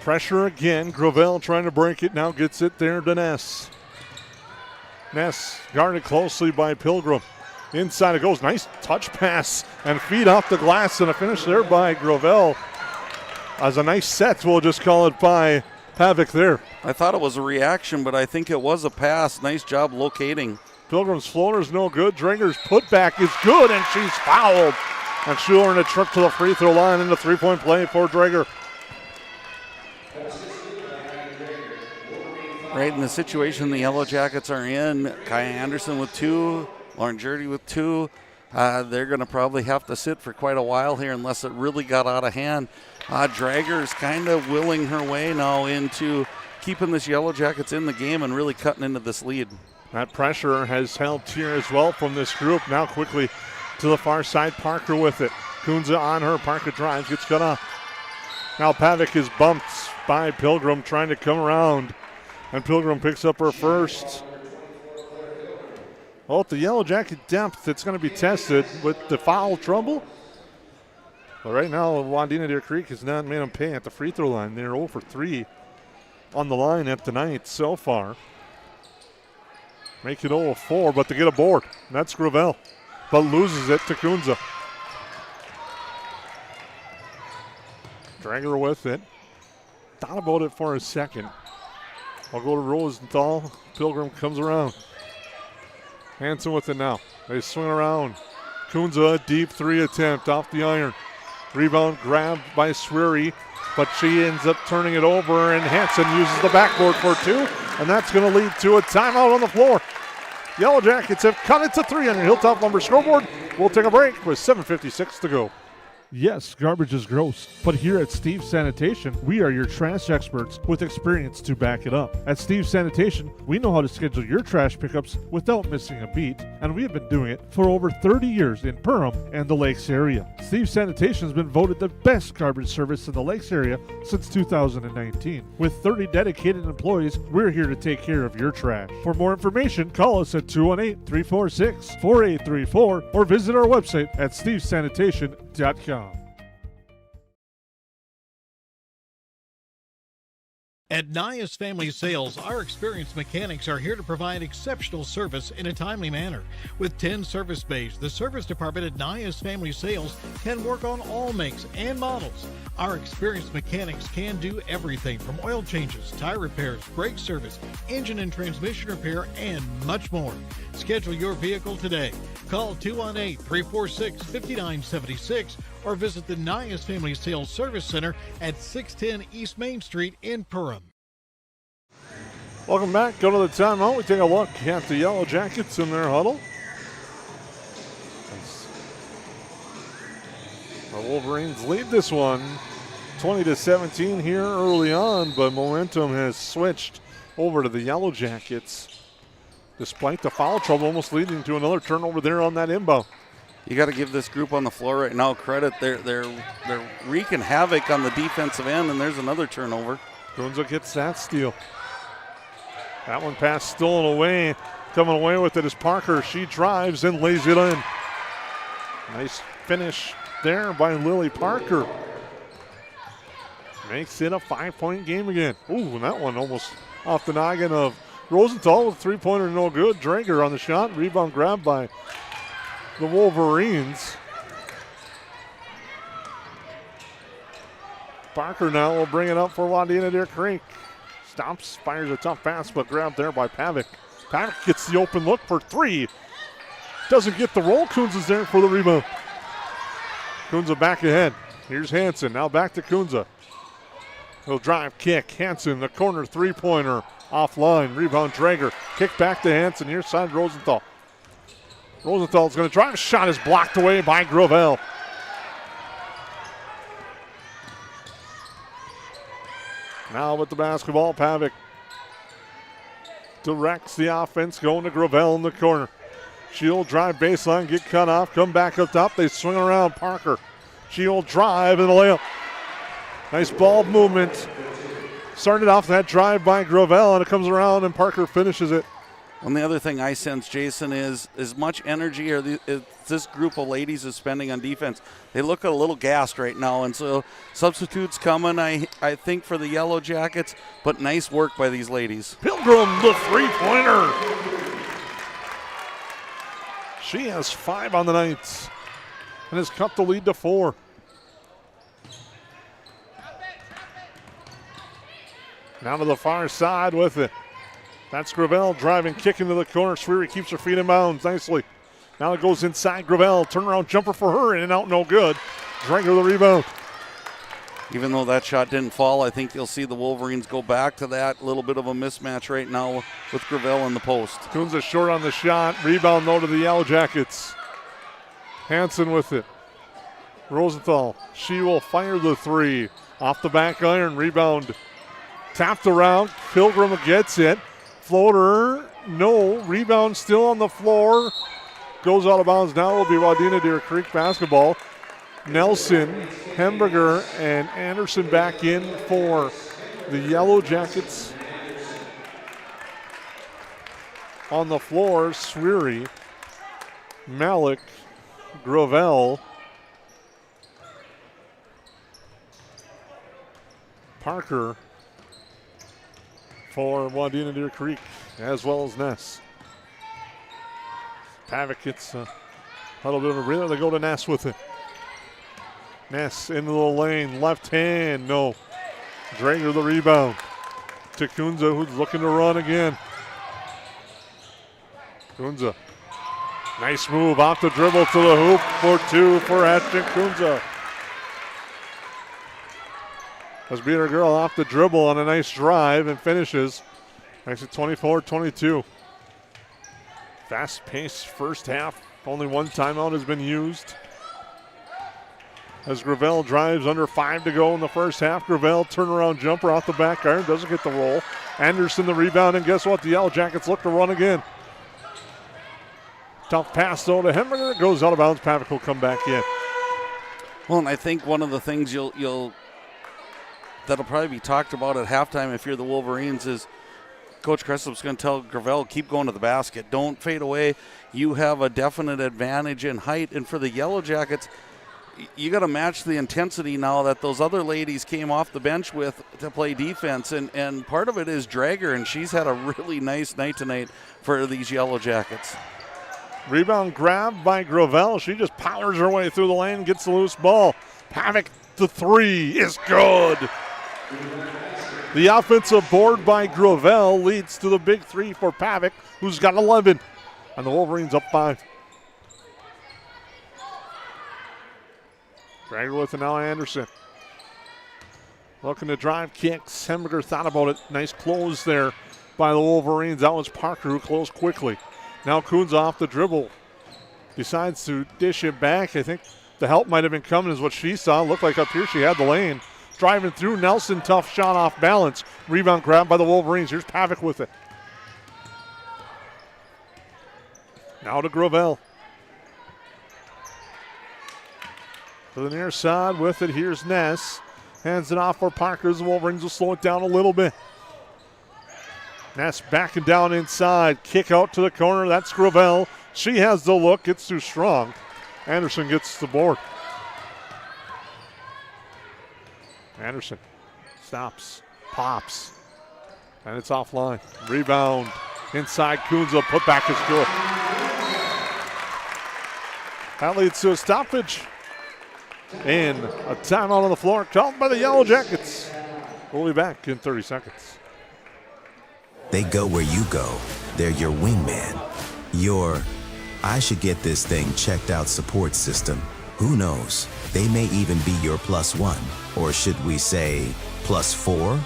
Pressure again. Gravel trying to break it. Now gets it there to Ness. Ness guarded closely by Pilgrim. Inside it goes. Nice touch pass and feed off the glass, and a finish there by Gravel. As a nice set, we'll just call it by Pavic there. I thought it was a reaction, but I think it was a pass. Nice job locating. Pilgrim's floater's no good. Drager's putback is good, and she's fouled. And she'll earn a trip to the free throw line in the three-point play for Drager. Right in the situation the Yellow Jackets are in, Kaya Anderson with 2, Lauren Jurdy with 2. They're going to probably have to sit for quite a while here unless it really got out of hand. Drager is kind of willing her way now into keeping this Yellow Jackets in the game and really cutting into this lead. That pressure has helped here as well from this group. Now quickly to the far side, Parker with it. Kunza on her, Parker drives, gets cut off. Now Pavic is bumped by Pilgrim trying to come around, and Pilgrim picks up her first. Well, the Yellow Jacket depth, it's going to be tested with the foul trouble. But right now, Wadena-Deer Creek has not made them pay at the free throw line. They're 0 for 3 on the line at the night so far. Make it 0 for 4, but to get a board. And that's Gravel, but loses it to Kunza. Drager with it. Thought about it for a second. I'll go to Rosenthal. Pilgrim comes around. Hanson with it now. They swing around. Kunza, deep 3 attempt off the iron. Rebound grabbed by Sweary, but she ends up turning it over, and Hanson uses the backboard for 2, and that's going to lead to a timeout on the floor. Yellow Jackets have cut it to 3 on your Hilltop Lumber scoreboard. We'll take a break with 7:56 to go. Yes, garbage is gross, but here at Steve's Sanitation, we are your trash experts with experience to back it up. At Steve's Sanitation, we know how to schedule your trash pickups without missing a beat, and we have been doing it for over 30 years in Perham and the Lakes area. Steve's Sanitation has been voted the best garbage service in the Lakes area since 2019. With 30 dedicated employees, we're here to take care of your trash. For more information, call us at 218-346-4834 or visit our website at stevesanitation.com. At Nias Family Sales, our experienced mechanics are here to provide exceptional service in a timely manner. With 10 service bays, the service department at Nias Family Sales can work on all makes and models. Our experienced mechanics can do everything from oil changes, tire repairs, brake service, engine and transmission repair, and much more. Schedule your vehicle today. Call 218-346-5976 or visit the Nias Family Sales Service Center at 610 East Main Street in Perham. Welcome back. Go to the timeout. We take a look at the Yellow Jackets in their huddle. The Wolverines lead this one 20-17 here early on, but momentum has switched over to the Yellow Jackets despite the foul trouble almost leading to another turnover there on that inbound. You got to give this group on the floor right now credit. They're wreaking havoc on the defensive end, and there's another turnover. Kunza gets that steal. That one pass stolen away. Coming away with it is Parker. She drives and lays it in. Nice finish there by Lily Parker. Makes it a 5-point game again. Ooh, and that one almost off the noggin of Rosenthal with 3-pointer no good. Drager on the shot. Rebound grabbed by the Wolverines. Parker now will bring it up for Wadena-Deer Creek. Stops, fires a tough pass, but grabbed there by Pavic. Pavic gets the open look for 3. Doesn't get the roll. Kunza's there for the rebound. Kunza back ahead. Here's Hanson. Now back to Kunza. He'll drive, kick. Hanson, the corner 3-pointer. Offline. Rebound Drager. Kick back to Hanson. Here's side Rosenthal. Rosenthal's going to drive. Shot is blocked away by Gravel. Now with the basketball, Pavic directs the offense going to Gravel in the corner. She'll drive baseline, get cut off, come back up top. They swing around Parker. She'll drive and a layup. Nice ball movement. Started off that drive by Gravel, and it comes around and Parker finishes it. And the other thing I sense, Jason, is as much energy this group of ladies is spending on defense. They look a little gassed right now, and so substitutes coming, I think, for the Yellow Jackets, but nice work by these ladies. Pilgrim, the 3-pointer. She has 5 on the night and has cut the lead to 4. Now to the far side with it. That's Gravel driving, kick into the corner. Sweary keeps her feet in bounds nicely. Now it goes inside Gravel. Turnaround jumper for her, in and out, no good. Drager the rebound. even though that shot didn't fall, I think you'll see the Wolverines go back to that little bit of a mismatch right now with Gravel in the post. Kunza short on the shot. Rebound, though, to the Yellow Jackets. Hansen with it. Rosenthal, she will fire the three. Off the back iron, rebound. Tapped around, Pilgrim gets it. Floater, no. Rebound still on the floor. Goes out of bounds. Now will be Wadena-Deer Creek basketball. Nelson, Hemberger, and Anderson back in for the Yellow Jackets. On the floor, Sweary, Malik, Gravel, Parker for Wadena-Deer Creek, as well as Ness. Pavic gets a little bit of a breather. They go to Ness with it. Ness into the lane, left hand, no. Drager the rebound to Kunza, who's looking to run again. Kunza, nice move off the dribble to the hoop for two for Ashton Kunza. Has beat her girl off the dribble on a nice drive and finishes. Makes it 24-22. Fast-paced first half. Only one timeout has been used. As Gravel drives, under 5 to go in the first half. Gravel turnaround jumper off the back iron, doesn't get the roll. Anderson the rebound, and guess what? The Yellow Jackets look to run again. Tough pass though to Hemberger, goes out of bounds. Pavic will come back in. Well, and I think one of the things that'll probably be talked about at halftime if you're the Wolverines is Coach Cressup's going to tell Gravel, keep going to the basket. Don't fade away. You have a definite advantage in height, and for the Yellow Jackets, you got to match the intensity now that those other ladies came off the bench with to play defense, and part of it is Drager, and she's had a really nice night tonight for these Yellow Jackets. Rebound grab by Gravel. She just powers her way through the lane, gets the loose ball. Pavic, the three is good. The offensive board by Gravel leads to the big three for Pavic, who's got 11, and the Wolverines up 5. Drager with it now, Anderson. Looking to drive kicks. Hemberger thought about it. Nice close there by the Wolverines. That was Parker who closed quickly. Now Coons off the dribble. Decides to dish it back. I think the help might have been coming is what she saw. Looked like up here she had the lane. Driving through. Nelson, tough shot off balance. Rebound grab by the Wolverines. Here's Pavic with it. Now to Gravel. To the near side with it, here's Ness. Hands it off for Parker. The Wolverines will slow it down a little bit. Ness backing down inside. Kick out to the corner. That's Gravel. She has the look. It's too strong. Anderson gets the board. Anderson stops, pops, and it's offline. Rebound inside. Kunza. Put back is good. That leads to a stoppage. And a timeout on the floor called by the Yellow Jackets. We'll be back in 30 seconds. They go where you go. They're your wingman. Your, I should get this thing checked out support system. Who knows? They may even be your +1. Or should we say +4?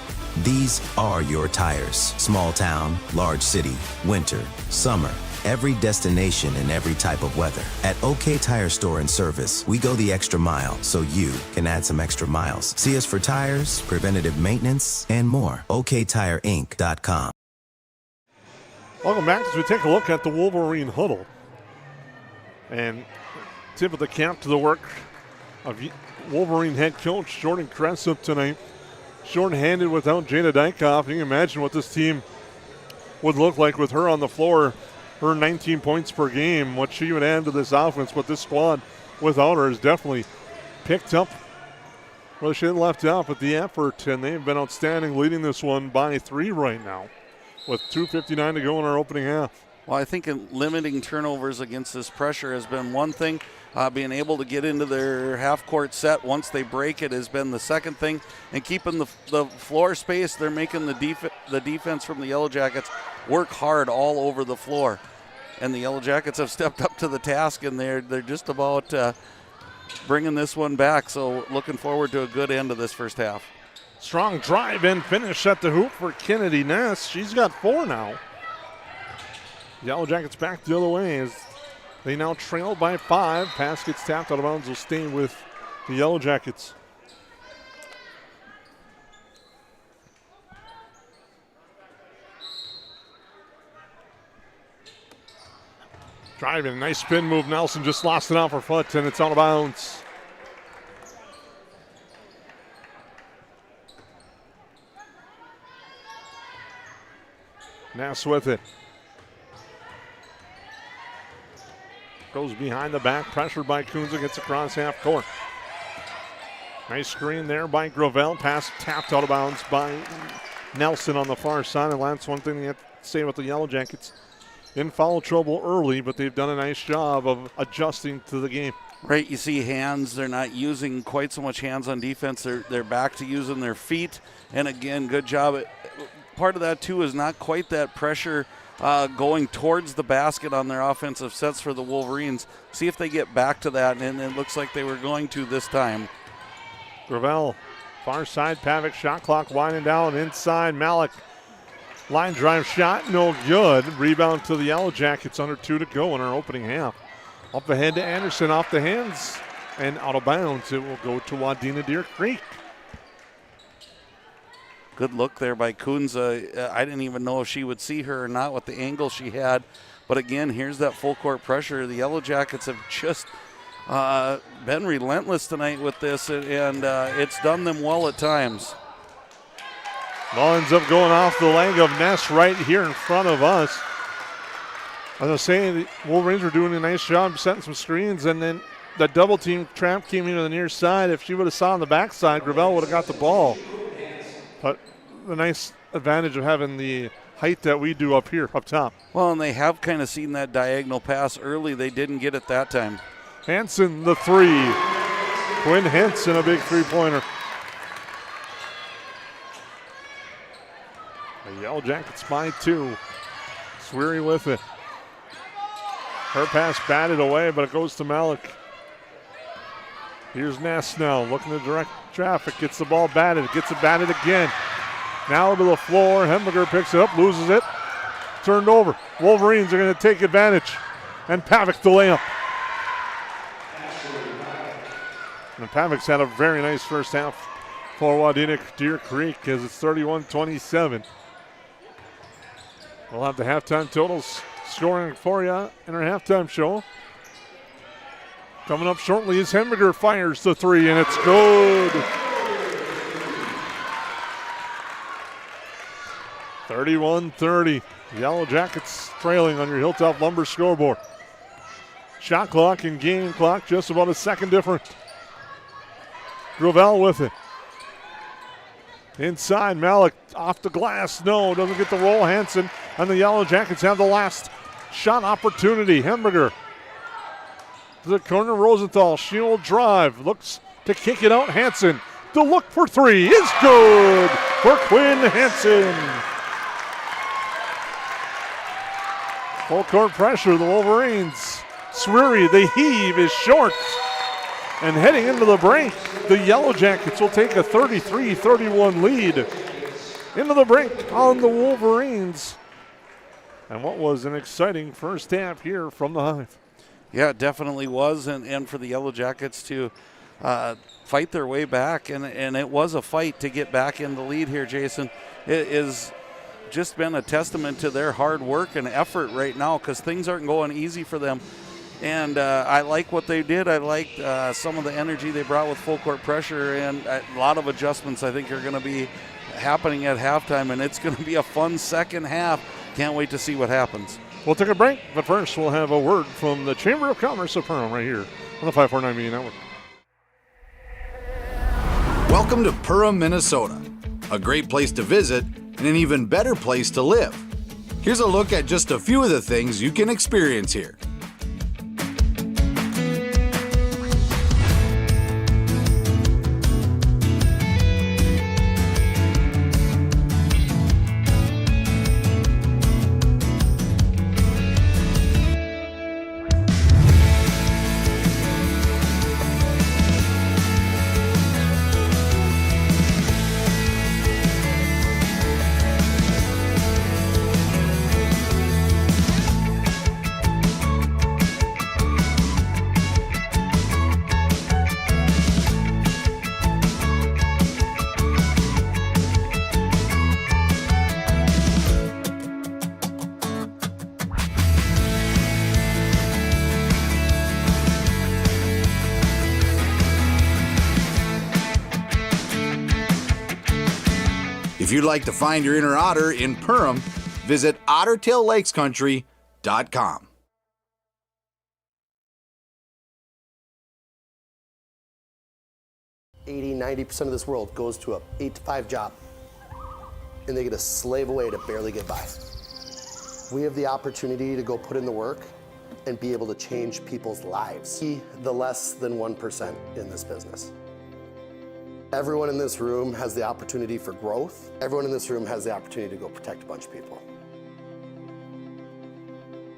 These are your tires. Small town, large city, winter, summer. Every destination and every type of weather. At OK Tire Store and Service, we go the extra mile so you can add some extra miles. See us for tires, preventative maintenance, and more. OKTireInc.com. Welcome back as we take a look at the Wolverine huddle. And tip of the cap to the work of Wolverine head coach Jordan Cressup tonight. Short-handed without Jada Dykoff. You can imagine what this team would look like with her on the floor. Her 19 points per game, what she would add to this offense, but this squad without her has definitely picked up. Well, she didn't left out, but the effort, and they've been outstanding, leading this one by 3 right now with 2:59 to go in our opening half. Well, I think limiting turnovers against this pressure has been one thing. Being able to get into their half-court set once they break it has been the second thing. And keeping the floor space, they're making the defense from the Yellow Jackets work hard all over the floor. And the Yellow Jackets have stepped up to the task, and they're just about bringing this one back. So looking forward to a good end of this first half. Strong drive and finish at the hoop for Kennedy Ness. She's got 4 now. Yellow Jackets back the other way as they now trail by 5. Pass gets tapped out of bounds. Will stay with the Yellow Jackets. Driving, nice spin move. Nelson just lost it off her foot, and it's out of bounds. Ness with it. Goes behind the back, pressured by Kunza, gets across half court. Nice screen there by Gravel. Pass tapped out of bounds by Nelson on the far side. And that's one thing you have to say about the Yellow Jackets. In foul trouble early, but they've done a nice job of adjusting to the game. Right, you see hands. They're not using quite so much hands on defense. They're back to using their feet. And again, good job. Part of that, too, is not quite that pressure going towards the basket on their offensive sets for the Wolverines. See if they get back to that, and it looks like they were going to this time. Gravel, far side, Pavic, shot clock winding down inside. Malik, line drive shot, no good. Rebound to the Yellow Jackets, under 2 to go in our opening half. Up ahead to Anderson, off the hands, and out of bounds. It will go to Wadena-Deer Creek. Good look there by Kunza. I didn't even know if she would see her or not with the angle she had. But again, here's that full court pressure. The Yellow Jackets have just been relentless tonight with this, and it's done them well at times. Ball ends up going off the leg of Ness right here in front of us. As I was saying, the Wolverines were doing a nice job setting some screens, and then the double team trap came into the near side. If she would have saw on the backside, Gravel would have got the ball. But the nice advantage of having the height that we do up here, up top. Well, and they have kind of seen that diagonal pass early. They didn't get it that time. Hansen, the 3. Quinn Hansen, a big three-pointer. The Yellow Jackets by 2. Sweary with it. Her pass batted away, but it goes to Malik. Here's Ness now, looking to direct traffic. Gets the ball batted, gets it batted again. Now to the floor. Hemberger picks it up, loses it. Turned over. Wolverines are going to take advantage. And Pavic the layup. And Pavic's had a very nice first half for Wadena-Deer Creek as it's 31-27. We'll have the halftime totals scoring for you in our halftime show. Coming up shortly as Hemberger fires the 3, and it's good. 31-30. Yellow Jackets trailing on your Hilltop Lumber scoreboard. Shot clock and game clock just about a second different. Gravel with it. Inside, Malik off the glass. No, doesn't get the roll. Hansen and the Yellow Jackets have the last shot opportunity. Hemberger to the corner. Rosenthal, she will drive. Looks to kick it out. Hansen, the look for 3 is good for Quinn Hansen. Full court pressure, the Wolverines. Sweary, the heave is short. And heading into the break, the Yellow Jackets will take a 33-31 lead into the break on the Wolverines. And what was an exciting first half here from the Hive. Yeah, it definitely was, and for the Yellow Jackets to fight their way back, and it was a fight to get back in the lead here, Jason. It is just been a testament to their hard work and effort right now because things aren't going easy for them. And I like what they did. I liked some of the energy they brought with full court pressure, and a lot of adjustments I think are going to be happening at halftime, and it's going to be a fun second half. Can't wait to see what happens. We'll take a break, but first we'll have a word from the Chamber of Commerce of Perham right here on the 549 Media Network. Welcome to Perham, Minnesota, a great place to visit and an even better place to live. Here's a look at just a few of the things you can experience here. If you'd like to find your inner otter in Perham, visit ottertaillakescountry.com. 80-90% of this world goes to a 8-to-5 job, and they get to slave away to barely get by. We have the opportunity to go put in the work and be able to change people's lives. Be the less than 1% in this business. Everyone in this room has the opportunity for growth. Everyone in this room has the opportunity to go protect a bunch of people.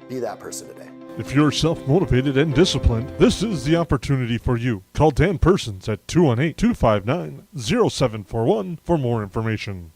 Be that person today. If you're self-motivated and disciplined, this is the opportunity for you. Call Dan Persons at 218-259-0741 for more information.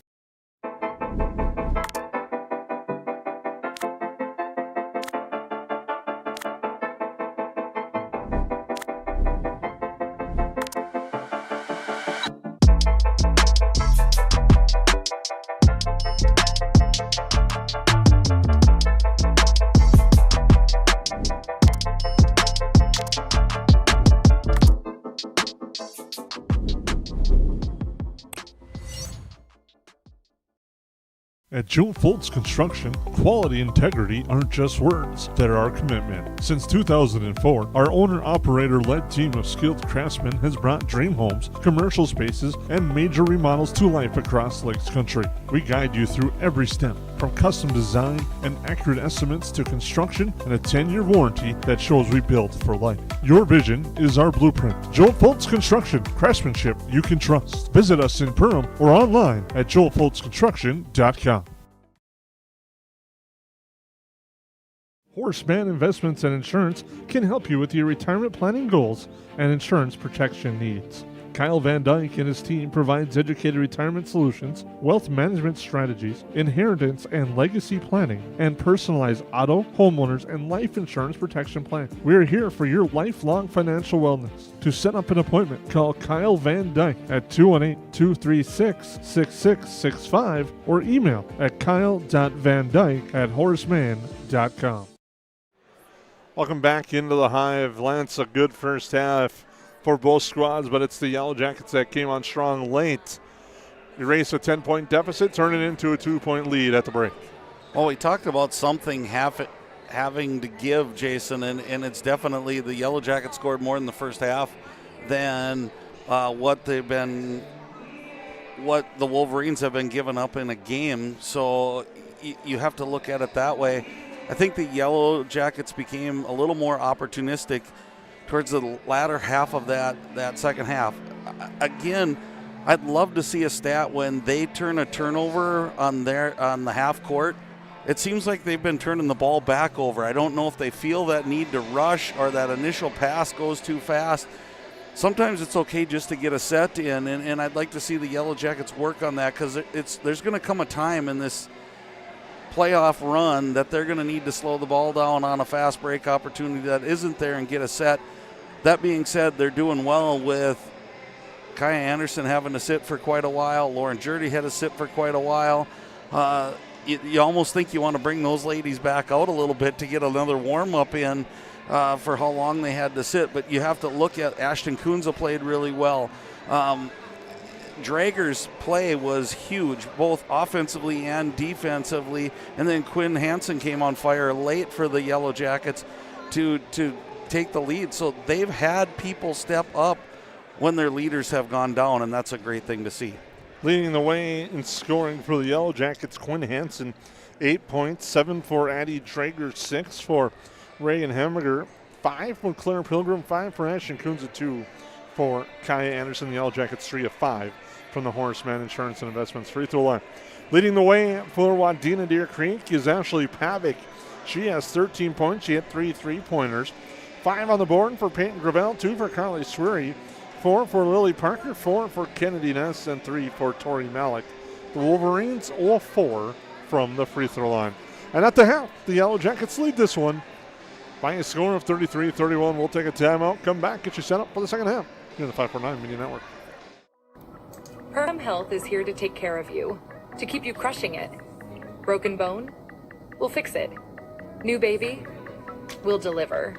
At Joe Foltz Construction, quality and integrity aren't just words, they're our commitment. Since 2004, our owner-operator-led team of skilled craftsmen has brought dream homes, commercial spaces, and major remodels to life across Lakes Country. We guide you through every step, from custom design and accurate estimates to construction and a 10-year warranty that shows we build for life. Your vision is our blueprint. Joe Foltz Construction, craftsmanship you can trust. Visit us in Perham or online at joelfoltzconstruction.com. Horseman Investments and Insurance can help you with your retirement planning goals and insurance protection needs. Kyle Van Dyke and his team provides educated retirement solutions, wealth management strategies, inheritance and legacy planning, and personalized auto, homeowners, and life insurance protection plans. We are here for your lifelong financial wellness. To set up an appointment, call Kyle Van Dyke at 218-236-6665 or email at kyle.vandyke@horseman.com. Welcome back into the Hive. Lance, a good first half for both squads, but it's the Yellow Jackets that came on strong late. Erase a 10-point deficit, turn it into a 2-point lead at the break. Well, we talked about something having to give, Jason, and it's definitely the Yellow Jackets scored more in the first half than what the Wolverines have been giving up in a game. So you have to look at it that way. I think the Yellow Jackets became a little more opportunistic towards the latter half of that second half. Again, I'd love to see a stat when they turn a turnover on the half court. It seems like they've been turning the ball back over. I don't know if they feel that need to rush or that initial pass goes too fast. Sometimes it's okay just to get a set in, and I'd like to see the Yellow Jackets work on that, because there's going to come a time in this playoff run that they're going to need to slow the ball down on a fast break opportunity that isn't there and get a set. That being said, they're doing well with Kaya Anderson having to sit for quite a while. Lauren Jurdy had to sit for quite a while. You almost think you want to bring those ladies back out a little bit to get another warm-up in for how long they had to sit. But you have to look at Ashton Kunza played really well. Drager's play was huge, both offensively and defensively, and then Quinn Hansen came on fire late for the Yellow Jackets to take the lead. So they've had people step up when their leaders have gone down, and that's a great thing to see. Leading the way in scoring for the Yellow Jackets, Quinn Hansen, 8 points, 7 for Addie Drager, 6 for Reagan Hemmiger, 5 for Claire Pilgrim, 5 for Ashton Kunza, 2 for Kaya Anderson. The Yellow Jackets 3 of 5 from the Horseman Insurance and Investments free throw line. Leading the way for Wadena-Deer Creek is Ashley Pavick. She has 13 points. She had 3 3-pointers. 5 on the board for Peyton Gravel, 2 for Carly Sweary, 4 for Lily Parker, 4 for Kennedy Ness, and 3 for Tori Malik. The Wolverines all 4 from the free throw line. And at the half, the Yellow Jackets lead this one by a score of 33-31. We'll take a timeout, come back, get you set up for the second half here in the 549 Media Network. Perham Health is here to take care of you, to keep you crushing it. Broken bone? We'll fix it. New baby? We'll deliver.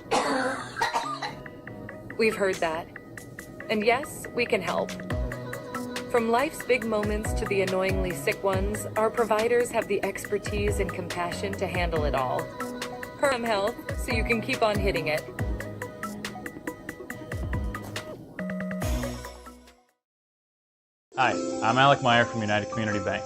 We've heard that. And yes, we can help. From life's big moments to the annoyingly sick ones, our providers have the expertise and compassion to handle it all. Perham Health, so you can keep on hitting it. Hi, I'm Alec Meyer from United Community Bank.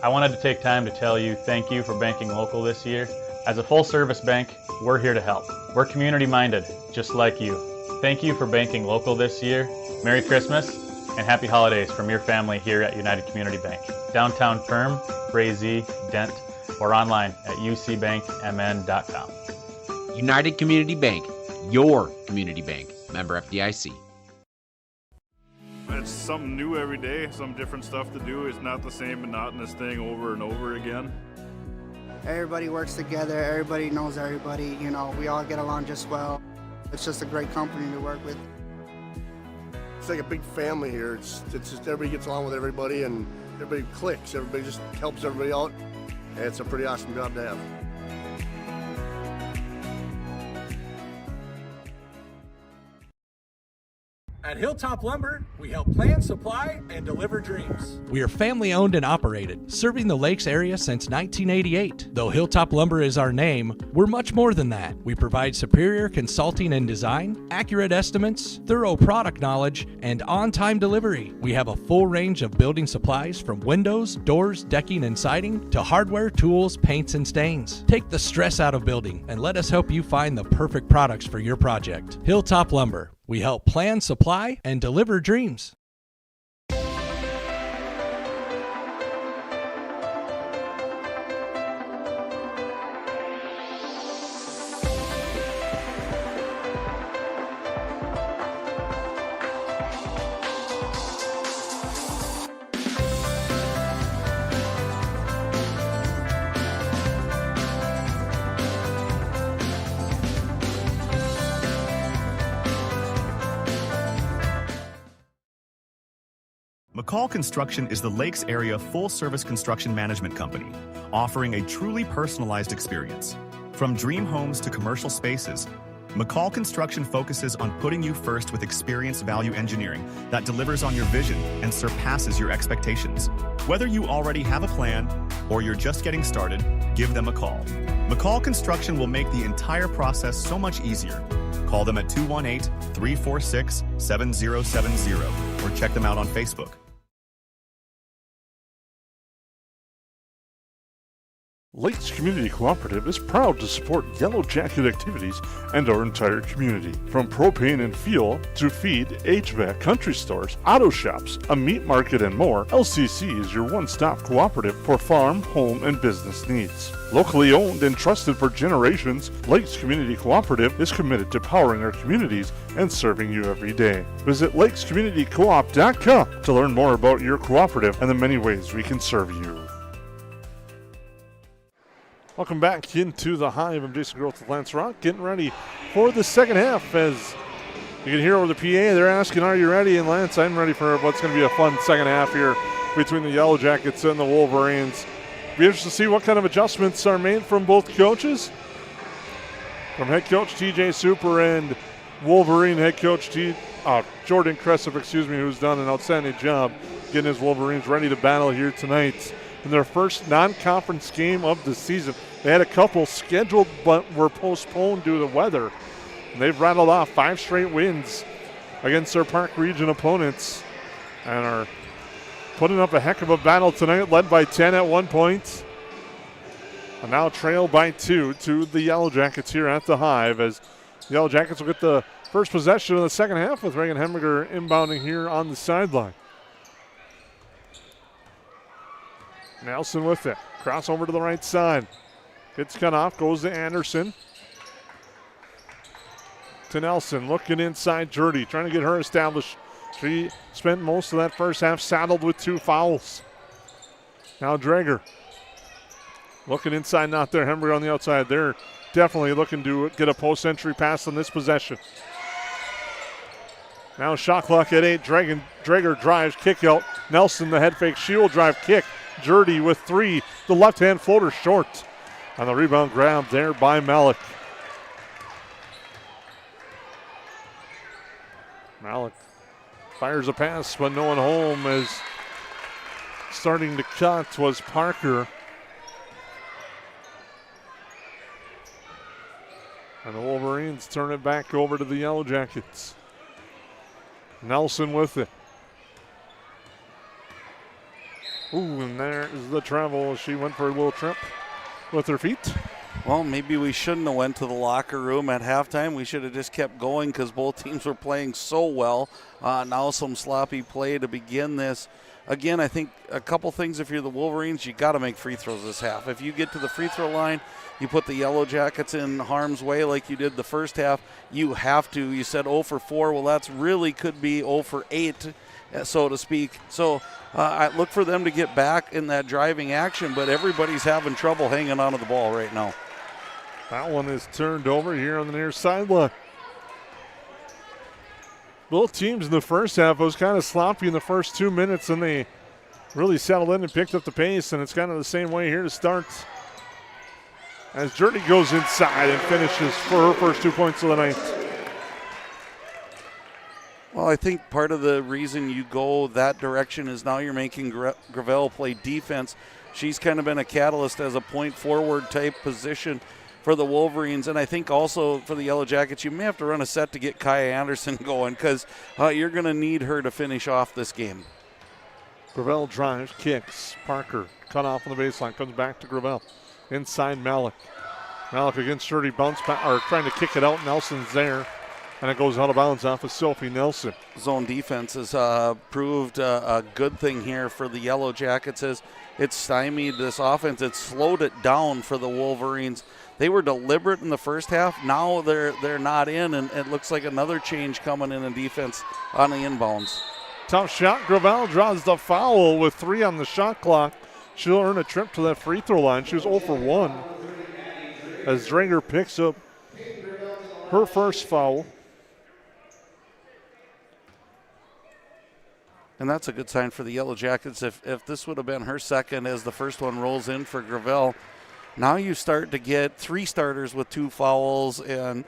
I wanted to take time to tell you thank you for banking local this year. As a full-service bank, we're here to help. We're community-minded, just like you. Thank you for banking local this year. Merry Christmas and happy holidays from your family here at United Community Bank. Downtown Perham, Frazee, Dent, or online at ucbankmn.com. United Community Bank, your community bank. Member FDIC. It's something new every day, some different stuff to do. It's not the same monotonous thing over and over again. Everybody works together, everybody knows everybody, you know, we all get along just well. It's just a great company to work with. It's like a big family here. It's just everybody gets along with everybody and everybody clicks. Everybody just helps everybody out. And it's a pretty awesome job to have. At Hilltop Lumber, we help plan, supply, and deliver dreams. We are family owned and operated, serving the Lakes area since 1988. Though Hilltop Lumber is our name, we're much more than that. We provide superior consulting and design, accurate estimates, thorough product knowledge, and on-time delivery. We have a full range of building supplies from windows, doors, decking, and siding to hardware, tools, paints, and stains. Take the stress out of building and let us help you find the perfect products for your project. Hilltop Lumber. We help plan, supply, and deliver dreams. McCall Construction is the Lakes area full-service construction management company, offering a truly personalized experience. From dream homes to commercial spaces, McCall Construction focuses on putting you first with experienced value engineering that delivers on your vision and surpasses your expectations. Whether you already have a plan or you're just getting started, give them a call. McCall Construction will make the entire process so much easier. Call them at 218-346-7070 or check them out on Facebook. Lakes Community Cooperative is proud to support Yellow Jacket activities and our entire community. From propane and fuel to feed, HVAC, country stores, auto shops, a meat market, and more, LCC is your one-stop cooperative for farm, home, and business needs. Locally owned and trusted for generations, Lakes Community Cooperative is committed to powering our communities and serving you every day. Visit lakescommunitycoop.com to learn more about your cooperative and the many ways we can serve you. Welcome back into the Hive. I'm Jason Groth with Lance Rock, getting ready for the second half. As you can hear over the PA, they're asking, are you ready? And Lance, I'm ready for what's going to be a fun second half here between the Yellow Jackets and the Wolverines. Be interested to see what kind of adjustments are made from both coaches. From head coach TJ Super and Wolverine head coach Jordan Kressif, who's done an outstanding job getting his Wolverines ready to battle here tonight in their first non-conference game of the season. They had a couple scheduled but were postponed due to weather. And they've rattled off 5 straight wins against their Park Region opponents and are putting up a heck of a battle tonight, led by 10 at one point. And now trailed by 2 to the Yellow Jackets here at the Hive, as the Yellow Jackets will get the first possession of the second half with Reagan Hemminger inbounding here on the sideline. Nelson with it. Cross over to the right side. Gets cut off, goes to Anderson. To Nelson, looking inside Jurdy, trying to get her established. She spent most of that first half saddled with 2 fouls. Now Drager. Looking inside, not there. Hemberger on the outside. They're definitely looking to get a post-entry pass on this possession. Now shot clock at 8. Drager drives, kick out. Nelson, the head fake, she will drive, kick. Jurdy with 3. The left-hand floater short. On the rebound grab there by Malik. Malik fires a pass, but no one home as Starting to cut was Parker. And the Wolverines turn it back over to the Yellow Jackets. Nelson with it. Ooh, and there is the travel. She went for a little trip with her feet. Well, maybe we shouldn't have went to the locker room at halftime. We should have just kept going because both teams were playing so well. Now some sloppy play to begin this. Again, I think a couple things. If you're the Wolverines, you got to make free throws this half. If you get to the free throw line, you put the Yellow Jackets in harm's way like you did the first half, you have to. You said 0 for 4. Well, that's really could be 0 for 8, so to speak. So I look for them to get back in that driving action, but everybody's having trouble hanging onto the ball right now. That one is turned over here on the near sideline. Both teams in the first half was kind of sloppy in the first 2 minutes, and they really settled in and picked up the pace, and it's kind of the same way here to start. As Journey goes inside and finishes for her first 2 points of the night. Well, I think part of the reason you go that direction is now you're making Gravel play defense. She's kind of been a catalyst as a point forward type position for the Wolverines, and I think also for the Yellow Jackets, you may have to run a set to get Kaya Anderson going because you're going to need her to finish off this game. Gravel drives, kicks. Parker cut off on the baseline, comes back to Gravel. Inside Malik. Malik against Shirley, bounce back, or trying to kick it out. Nelson's there, and it goes out of bounds off of Sophie Nelson. Zone defense has proved a good thing here for the Yellow Jackets as it's stymied this offense. It's slowed it down for the Wolverines. They were deliberate in the first half. Now they're not in, and it looks like another change coming in defense on the inbounds. Tough shot. Gravel draws the foul with 3 on the shot clock. She'll earn a trip to that free throw line. She was 0 for 1 as Dranger picks up her first foul. And that's a good sign for the Yellow Jackets. If this would have been her second as the first one rolls in for Gravel, now you start to get 3 starters with 2 fouls, and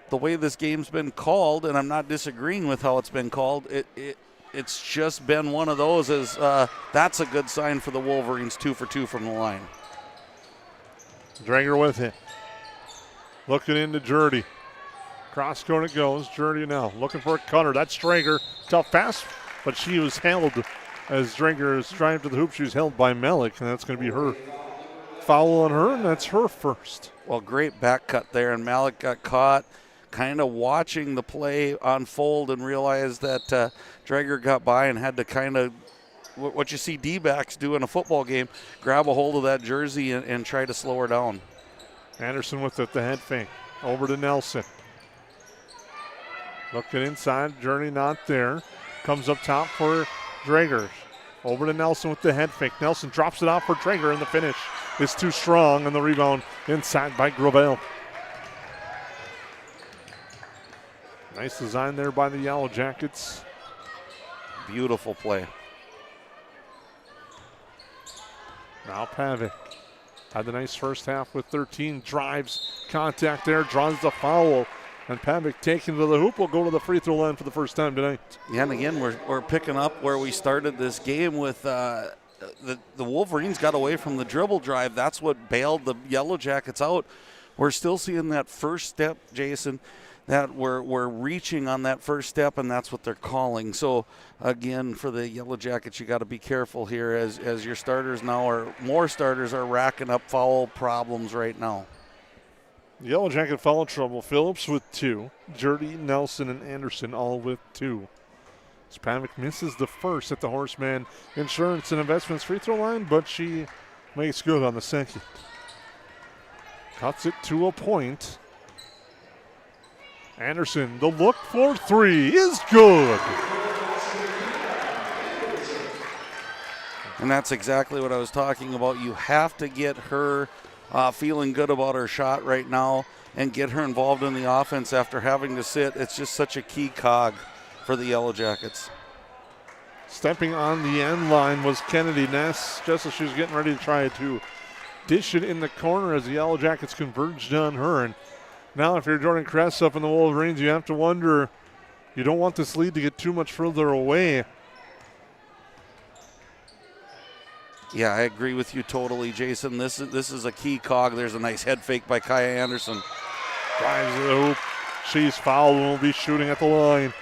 the way this game's been called, and I'm not disagreeing with how it's been called, it's just been one of those as that's a good sign for the Wolverines, 2 for 2 from the line. Dranger with it. Looking into Jurdy. Cross court it goes. Jurdy now looking for a cutter. That's Dranger. Tough pass, but she was held as Dranger is driving to the hoop. She was held by Malik, and that's going to be her foul on her, and that's her first. Well, great back cut there, and Malik got caught kind of watching the play unfold and realized that Drager got by and had to kind of, what you see D-backs do in a football game, grab a hold of that jersey and try to slow her down. Anderson with the head fake. Over to Nelson. Looking inside, Journey not there. Comes up top for Drager. Over to Nelson with the head fake. Nelson drops it off for Drager, and the finish is too strong, and the rebound inside by Gravel. Nice design there by the Yellow Jackets. Beautiful play. Now Pavic had the nice first half with 13 drives. Contact there, draws the foul. And Pavic taking to the hoop will go to the free throw line for the first time tonight. Yeah, and again, we're picking up where we started this game with the Wolverines got away from the dribble drive. That's what bailed the Yellow Jackets out. We're still seeing that first step, Jason, that we're reaching on that first step, and that's what they're calling. So, again, for the Yellow Jackets, you got to be careful here as your starters now, or more starters are racking up foul problems right now. Yellow Jacket foul trouble. Phillips with 2. Jurdy, Nelson, and Anderson all with 2. Pavic misses the first at the Horseman Insurance and Investments free throw line, but she makes good on the second. Cuts it to a point. Anderson, the look for 3 is good. And that's exactly what I was talking about. You have to get her feeling good about her shot right now and get her involved in the offense after having to sit. It's just such a key cog for the Yellow Jackets. Stepping on the end line was Kennedy Ness, just as she was getting ready to try to dish it in the corner as the Yellow Jackets converged on her. And now if you're Jordan Kress up in the Wolverines, you have to wonder, you don't want this lead to get too much further away. Yeah, I agree with you totally, Jason. This is a key cog. There's a nice head fake by Kaya Anderson. Drives to the hoop. She's fouled and will be shooting at the line.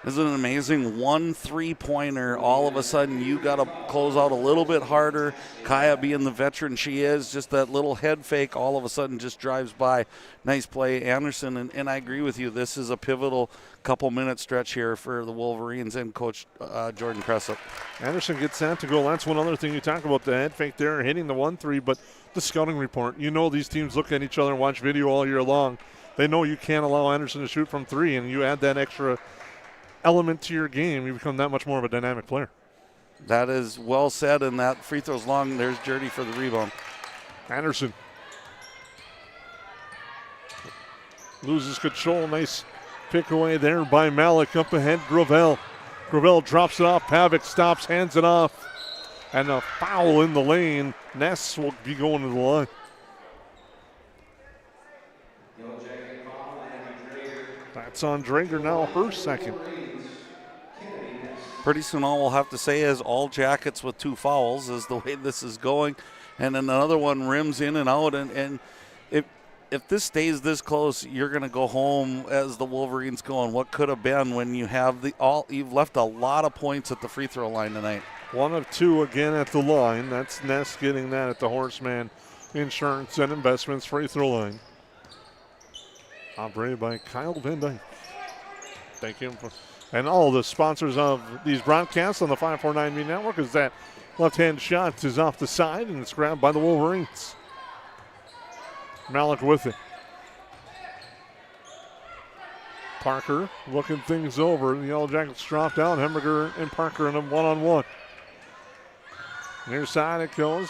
Isn't it amazing? 1 3-pointer. All of a sudden, you got to close out a little bit harder. Kaya, being the veteran she is, just that little head fake, all of a sudden just drives by. Nice play, Anderson. And I agree with you. This is a pivotal couple-minute stretch here for the Wolverines and Coach Jordan Cressup. Anderson gets that to go. That's one other thing you talk about, the head fake there, hitting the 1-3, but the scouting report. You know these teams look at each other and watch video all year long. They know you can't allow Anderson to shoot from 3, and you add that extra element to your game, you become that much more of a dynamic player. That is well said, and that free throw's long. There's Jurdy for the rebound. Anderson loses control. Nice pick away there by Malik. Up ahead, Gravel. Gravel drops it off. Pavic stops, hands it off. And a foul in the lane. Ness will be going to the line. That's on Drager now, her second. Pretty soon all we'll have to say is all Jackets with 2 fouls is the way this is going. And then another one rims in and out. And if this stays this close, you're going to go home as the Wolverines going, what could have been when you have you've left a lot of points at the free throw line tonight. 1 of 2 again at the line. That's Ness getting that at the Horseman Insurance and Investments free throw line. Operated by Kyle Van Dyke. Thank him for, and all the sponsors of these broadcasts on the 549 Network, as that left-hand shot is off the side and it's grabbed by the Wolverines. Malik with it. Parker looking things over. The Yellow Jackets dropped out. Hemberger and Parker in a one-on-one. Near side it goes.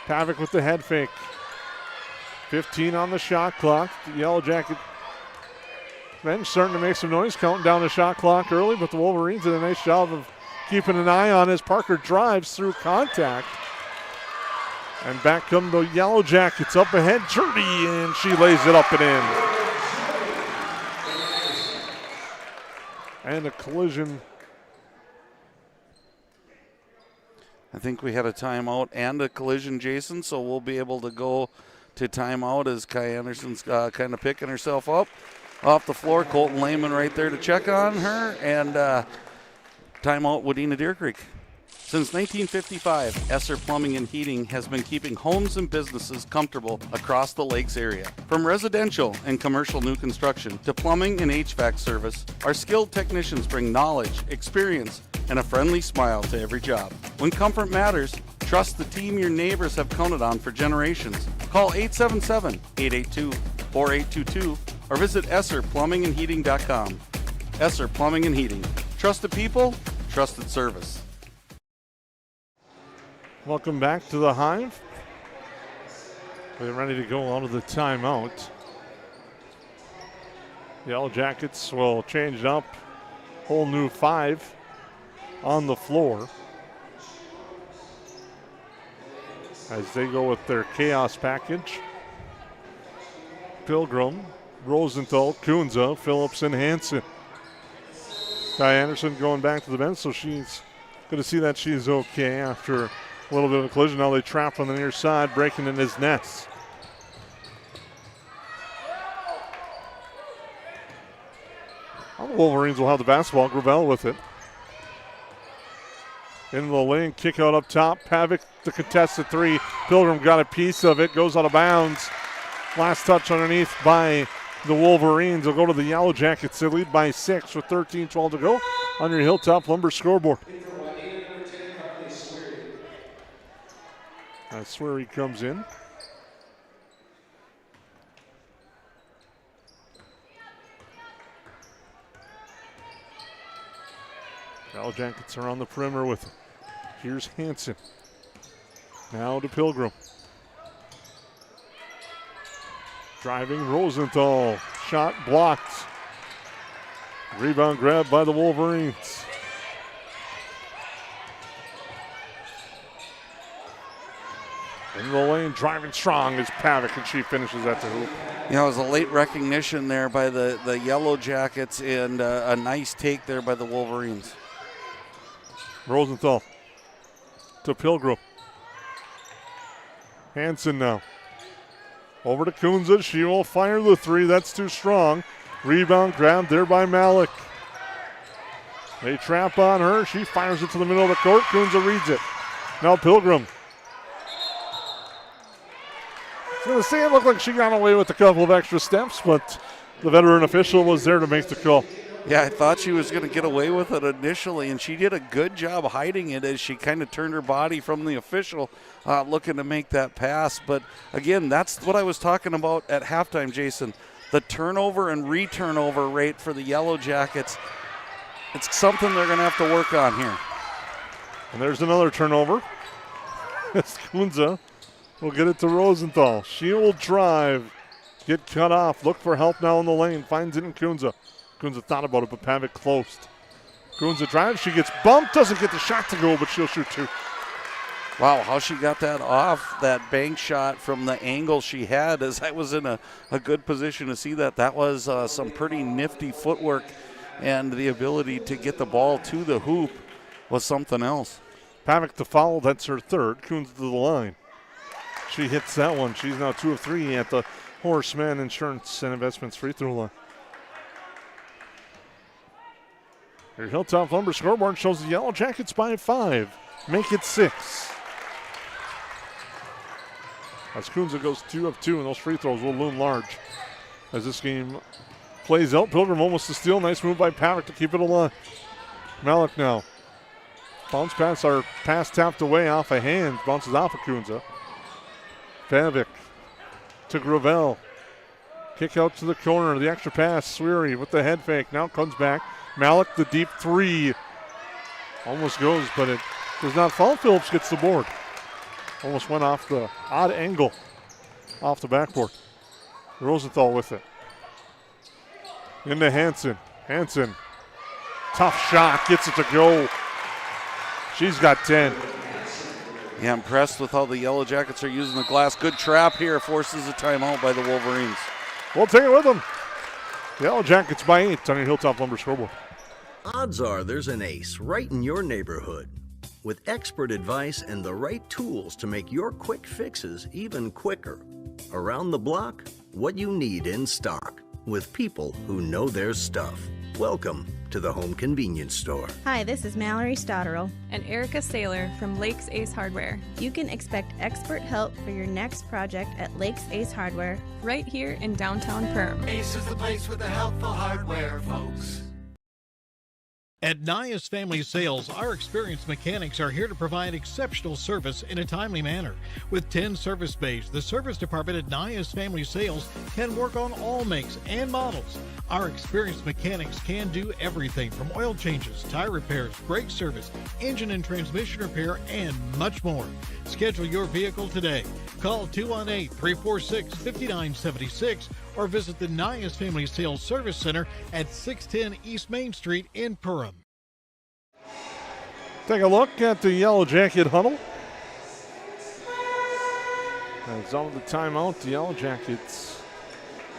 Pavic with the head fake. 15 on the shot clock. The Yellow Jacket bench starting to make some noise, counting down the shot clock early, but the Wolverines did a nice job of keeping an eye on as Parker drives through contact. And back come the Yellow Jackets up ahead. Jurdy, and she lays it up and in. And a collision. I think we had a timeout and a collision, Jason, so we'll be able to go to timeout as Kai Anderson's kind of picking herself up off the floor. Colton Lehman right there to check on her, and timeout Wadena-Deer Creek. Since 1955, Esser Plumbing and Heating has been keeping homes and businesses comfortable across the lakes area. From residential and commercial new construction to plumbing and HVAC service, our skilled technicians bring knowledge, experience, and a friendly smile to every job. When comfort matters, trust the team your neighbors have counted on for generations. Call 877-882-4822 or visit EsserPlumbingandHeating.com. Esser Plumbing and Heating. Trusted people, trusted service. Welcome back to the Hive. We're ready to go out of the timeout. The Yellow Jackets will change it up. Whole new 5 on the floor as they go with their chaos package. Pilgrim, Rosenthal, Kunza, Phillips, and Hansen. Kai Anderson going back to the bench, so she's going to see that she's okay after a little bit of a collision. Now they trap on the near side, breaking in his nets. Well, the Wolverines will have the basketball. Gravel with it. In the lane, kick out up top. Pavic, the contested 3. Pilgrim got a piece of it, goes out of bounds. Last touch underneath by the Wolverines. They'll go to the Yellow Jackets. They lead by 6 with 13-12 to go on your Hilltop Lumber scoreboard. As Sweary comes in. Yellow Jackets are on the perimeter with it. Here's Hansen. Now to Pilgrim. Driving Rosenthal. Shot blocked. Rebound grabbed by the Wolverines. In the lane, driving strong is Pavic, and she finishes at the hoop. You know, it was a late recognition there by the Yellow Jackets, and a nice take there by the Wolverines. Rosenthal to Pilgrim. Hanson now. Over to Kunza. She will fire the three. That's too strong. Rebound grabbed there by Malik. They trap on her. She fires it to the middle of the court. Kunza reads it. Now Pilgrim. I was going to say it looked like she got away with a couple of extra steps, but the veteran official was there to make the call. Yeah, I thought she was going to get away with it initially, and she did a good job hiding it as she kind of turned her body from the official looking to make that pass. But, again, that's what I was talking about at halftime, Jason. The turnover and returnover rate for the Yellow Jackets, it's something they're going to have to work on here. And there's another turnover. Kunza will get it to Rosenthal. She will drive, get cut off, look for help now in the lane, finds it in Kunza. Kunza thought about it, but Pavic closed. Kunza drives, she gets bumped, doesn't get the shot to go, but she'll shoot two. Wow, how she got that off, that bank shot from the angle she had, as I was in a good position to see that. That was some pretty nifty footwork, and the ability to get the ball to the hoop was something else. Pavic to foul, that's her third. Kunza to the line. She hits that one. She's now 2 of 3 at the Horseman Insurance and Investments free throw line. Your Hilltop Lumber scoreboard shows the Yellow Jackets by 5. Make it 6. As Kunza goes 2 of 2, and those free throws will loom large as this game plays out. Pilgrim almost a steal. Nice move by Pavic to keep it alive. Malik now. Bounce pass, or pass tapped away off a hand. Bounces off of Kunza. Pavic to Gravel. Kick out to the corner. The extra pass. Sweary with the head fake. Now comes back. Malik, the deep three. Almost goes, but it does not fall. Phillips gets the board. Almost went off the odd angle off the backboard. Rosenthal with it. Into Hanson. Hanson. Tough shot. Gets it to go. She's got 10. Yeah, impressed with how the Yellow Jackets are using the glass. Good trap here. Forces a timeout by the Wolverines. We'll take it with them. Yellow Jackets by 8 on your Hilltop Lumber scoreboard. Odds are there's an ace right in your neighborhood. With expert advice and the right tools to make your quick fixes even quicker. Around the block, what you need in stock. With people who know their stuff. Welcome to the Home Convenience Store. Hi, this is Mallory Stotterell and Erica Saylor from Lakes Ace Hardware. You can expect expert help for your next project at Lakes Ace Hardware, right here in downtown Perham. Ace is the place with the helpful hardware, folks. At Nias Family Sales, our experienced mechanics are here to provide exceptional service in a timely manner. With 10 service bays, the service department at Nias Family Sales can work on all makes and models. Our experienced mechanics can do everything from oil changes, tire repairs, brake service, engine and transmission repair, and much more. Schedule your vehicle today. Call 218-346-5976 or visit the Nias Family Sales Service Center at 610 East Main Street in Perham. Take a look at the Yellow Jacket huddle. As out of the timeout, the Yellow Jackets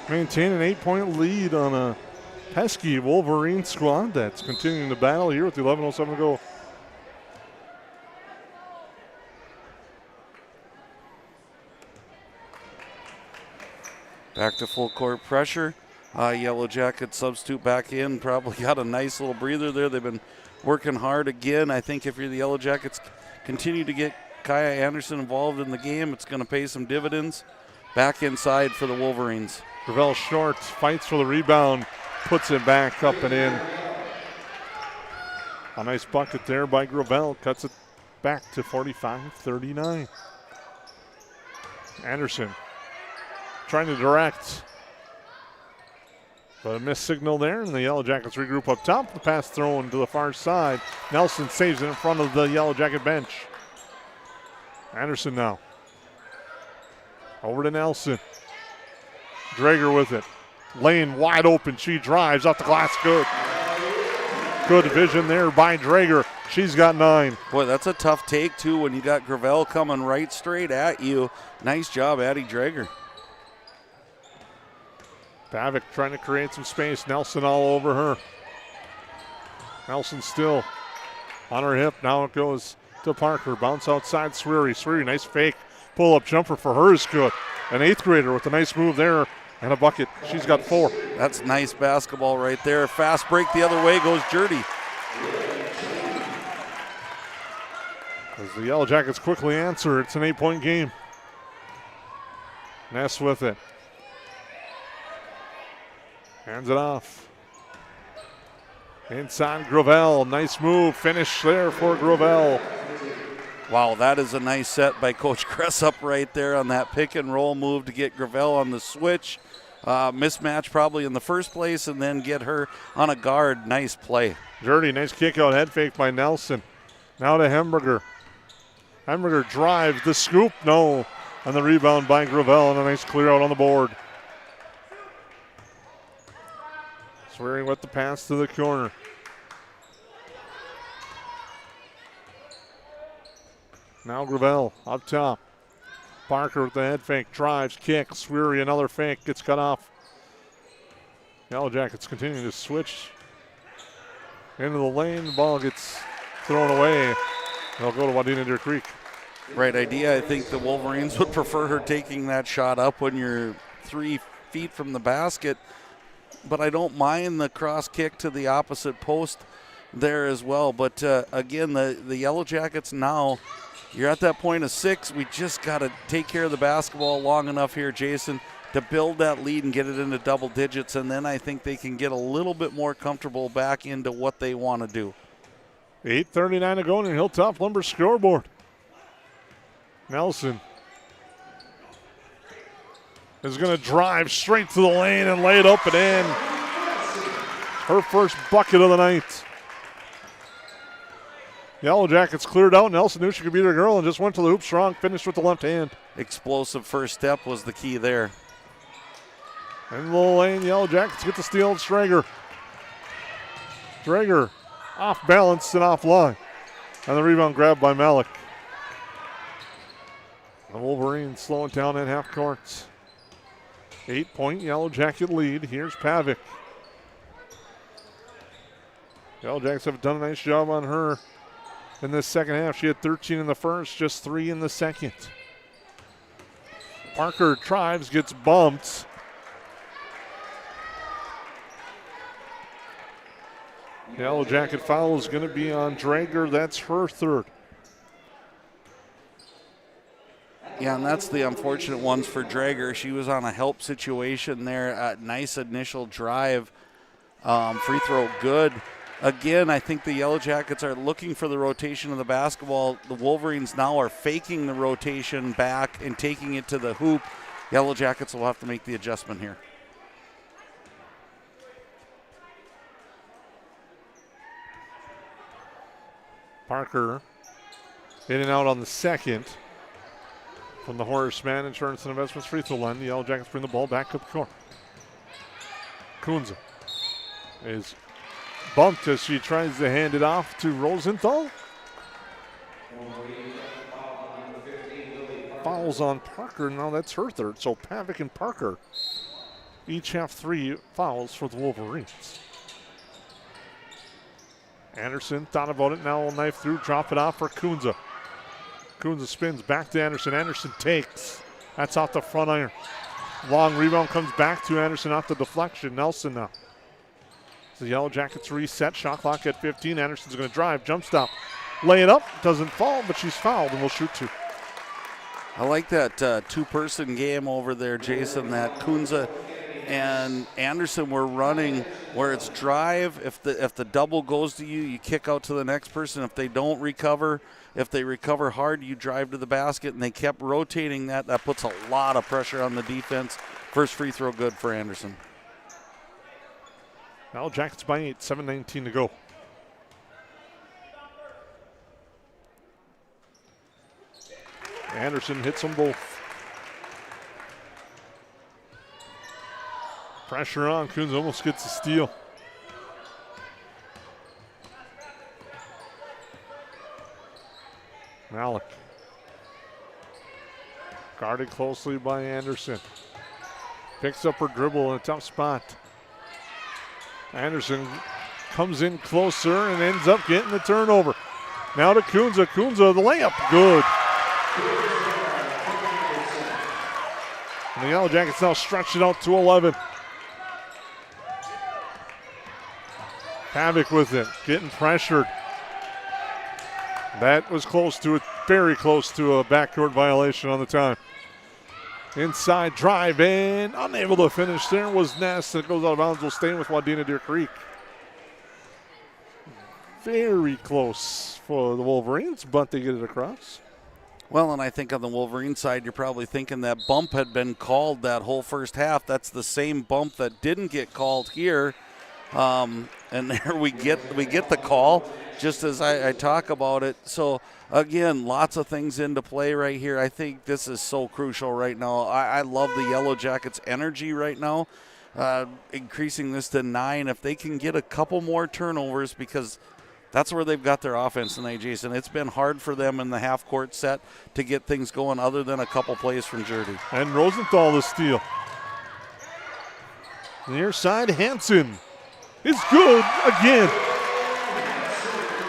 maintain an 8-point lead on a pesky Wolverine squad that's continuing the battle here with 11:07 to go. Back to full court pressure. Yellow Jackets substitute back in. Probably got a nice little breather there. They've been working hard again. I think if you're the Yellow Jackets, continue to get Kaya Anderson involved in the game. It's going to pay some dividends. Back inside for the Wolverines. Gravel short, fights for the rebound, puts it back up and in. A nice bucket there by Gravel, cuts it back to 45-39. Anderson trying to direct, but a missed signal there, and the Yellow Jackets regroup up top. The pass thrown to the far side. Nelson saves it in front of the Yellow Jacket bench. Anderson now. Over to Nelson. Drager with it. Lane wide open. She drives off the glass. Good. Good vision there by Drager. She's got 9. Boy, that's a tough take, too, when you got Gravel coming right straight at you. Nice job, Addie Drager. Pavic trying to create some space. Nelson all over her. Nelson still on her hip. Now it goes to Parker. Bounce outside Sweary. Sweary, nice fake. Pull-up jumper for her is good. An 8th grader with a nice move there and a bucket. She's got 4. That's nice basketball right there. Fast break the other way goes Jurdy. As the Yellow Jackets quickly answer, it's an 8-point game. Ness with it. Hands it off. Inside Gravel. Nice move. Finish there for Gravel. Wow, that is a nice set by Coach Cressup right there on that pick and roll move to get Gravel on the switch. Mismatch probably in the first place and then get her on a guard. Nice play. Dirty, nice kick out, head fake by Nelson. Now to Hemberger. Hemberger drives the scoop. No. And the rebound by Gravel and a nice clear out on the board. Swearing with the pass to the corner. Now Gravel up top. Parker with the head fake, drives, kicks. Sweary, another fake, gets cut off. Yellow Jackets continuing to switch into the lane. The ball gets thrown away. They'll go to Wadena-Deer Creek. Right idea. I think the Wolverines would prefer her taking that shot up when you're 3 feet from the basket. But I don't mind the cross kick to the opposite post there as well. But again, the Yellow Jackets now, you're at that point of 6. We just got to take care of the basketball long enough here, Jason, to build that lead and get it into double digits. And then I think they can get a little bit more comfortable back into what they want to do. 8:39 to go in Hilltop Lumber scoreboard. Nelson is going to drive straight to the lane and lay it up and in. Her first bucket of the night. Yellow Jackets cleared out. Nelson knew she could beat her girl and just went to the hoop strong, finished with the left hand. Explosive first step was the key there. In the lane, Yellow Jackets get the steal. Strager. Strager off balance and offline. And the rebound grabbed by Malik. The Wolverines slowing down at half court. 8-point Yellow Jacket lead. Here's Pavic. Yellow Jackets have done a nice job on her in this second half. She had 13 in the first, just 3 in the second. Parker drives, gets bumped. Yellow Jacket foul is going to be on Drager. That's her 3rd. Yeah, and that's the unfortunate ones for Drager. She was on a help situation there. Nice initial drive. Free throw good. Again, I think the Yellow Jackets are looking for the rotation of the basketball. The Wolverines now are faking the rotation back and taking it to the hoop. Yellow Jackets will have to make the adjustment here. Parker in and out on the second from the Horseman Insurance and Investments free throw line. The Yellow Jackets bring the ball back up the court. Kunze is bumped as she tries to hand it off to Rosenthal. Fouls on Parker. Now that's her 3rd. So Pavic and Parker each have 3 fouls for the Wolverines. Anderson thought about it. Now will knife through, drop it off for Kunze. Kunze spins back to Anderson. Anderson takes. That's off the front iron. Long rebound comes back to Anderson off the deflection. Nelson now. The Yellow Jackets reset. Shot clock at 15. Anderson's going to drive. Jump stop. Lay it up. Doesn't fall, but she's fouled and will shoot 2. I like that two-person game over there, Jason, that Kunze and Anderson were running where it's drive. If the double goes to you, you kick out to the next person. If they don't recover, if they recover hard, you drive to the basket, and they kept rotating that. That puts a lot of pressure on the defense. First free throw good for Anderson. Now Jackets by 8, 7:19 to go. Anderson hits them both. Pressure on. Kunze almost gets a steal. Malik. Guarded closely by Anderson. Picks up her dribble in a tough spot. Anderson comes in closer and ends up getting the turnover. Now to Kunza. Kunza, the layup, good. And the Yellow Jackets now stretch it out to 11. Havoc with it, getting pressured. That was close to it, very close to a backcourt violation on the time. Inside drive and unable to finish there was Ness. It goes out of bounds. Will stay with Wadena-Deer Creek. Very close for the Wolverines, but they get it across. Well, and I think on the Wolverine side, you're probably thinking that bump had been called that whole first half. That's the same bump that didn't get called here. And there we get the call just as I talk about it. So, again, lots of things into play right here. I think this is so crucial right now. I love the Yellow Jackets' energy right now, increasing this to 9. If they can get a couple more turnovers, because that's where they've got their offense tonight, Jason. It's been hard for them in the half-court set to get things going other than a couple plays from Jurdy. And Rosenthal the steal. Near side, Hansen is good again.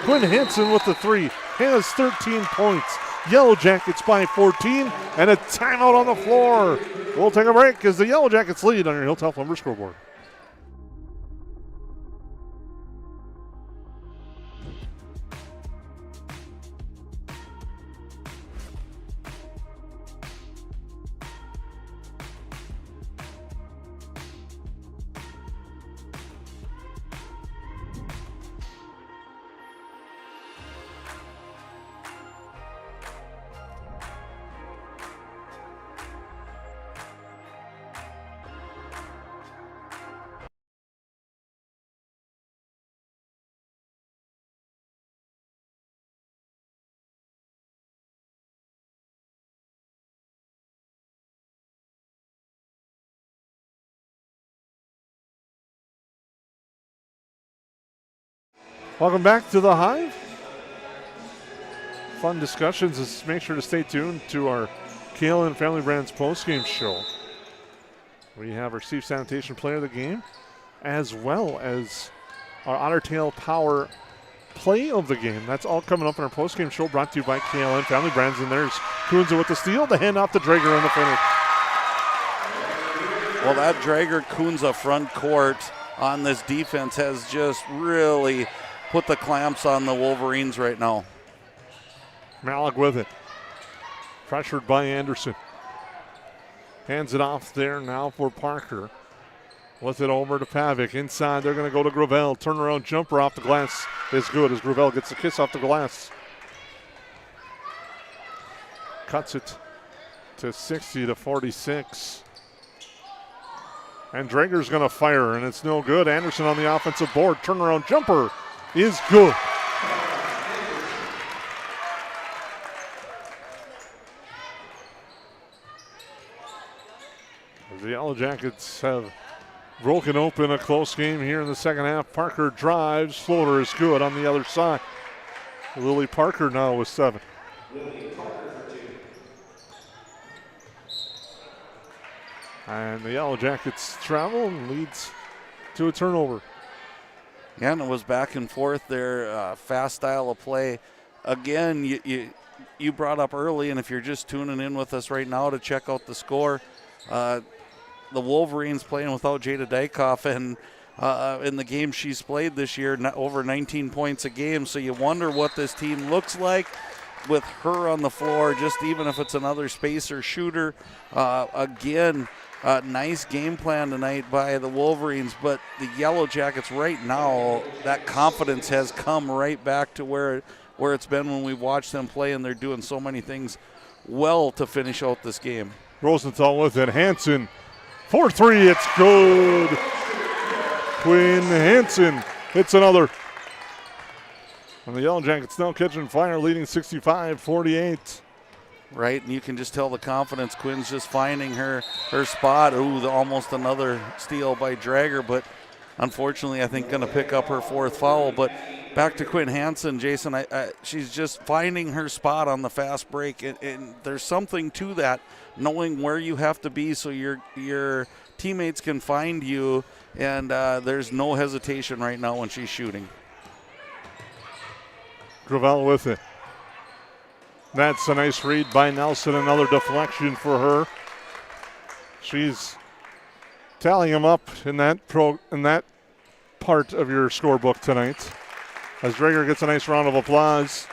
Quinn Hansen with the 3 has 13 points. Yellow Jackets by 14 and a timeout on the floor. We'll take a break as the Yellow Jackets lead on your Hilltop Lumber scoreboard. Welcome back to the Hive. Fun discussions. Just make sure to stay tuned to our Kalen Family Brands postgame show. We have our Steve Sanitation player of the game, as well as our Otter Tail Power play of the game. That's all coming up in our postgame show, brought to you by Kalen Family Brands. And there's Kunza with the steal, the hand off to Drager on the finish. Well, that Drager-Kunza front court on this defense has just really put the clamps on the Wolverines right now. Malik with it. Pressured by Anderson. Hands it off there now for Parker. With it over to Pavic. Inside, they're going to go to Gravel. Turnaround jumper off the glass is good as Gravel gets the kiss off the glass. Cuts it to 60-46. And Drager's going to fire, and it's no good. Anderson on the offensive board. Turnaround jumper is good. The Yellow Jackets have broken open a close game here in the second half. Parker drives. Floater is good on the other side. Lily Parker now with 7. And the Yellow Jackets travel and leads to a turnover. Yeah, and it was back and forth there, fast style of play. Again, you brought up early, and if you're just tuning in with us right now to check out the score, the Wolverines playing without Jada Dykoff, and in the game she's played this year, over 19 points a game. So you wonder what this team looks like with her on the floor, just even if it's another spacer shooter. Again, nice game plan tonight by the Wolverines, but the Yellow Jackets right now, that confidence has come right back to where it's been when we watched them play, and they're doing so many things well to finish out this game. Rosenthal with it. Hansen for 3. It's good. Quinn Hansen hits another. And the Yellow Jackets now catching fire, leading 65-48. Right, and you can just tell the confidence. Quinn's just finding her spot. Ooh, almost another steal by Drager, but unfortunately I think going to pick up her 4th foul. But back to Quinn Hansen, Jason, she's just finding her spot on the fast break, and there's something to that, knowing where you have to be so your teammates can find you, and there's no hesitation right now when she's shooting. Gravel with it. That's a nice read by Nelson. Another deflection for her. She's tallying them up in that part of your scorebook tonight. As Drager gets a nice round of applause.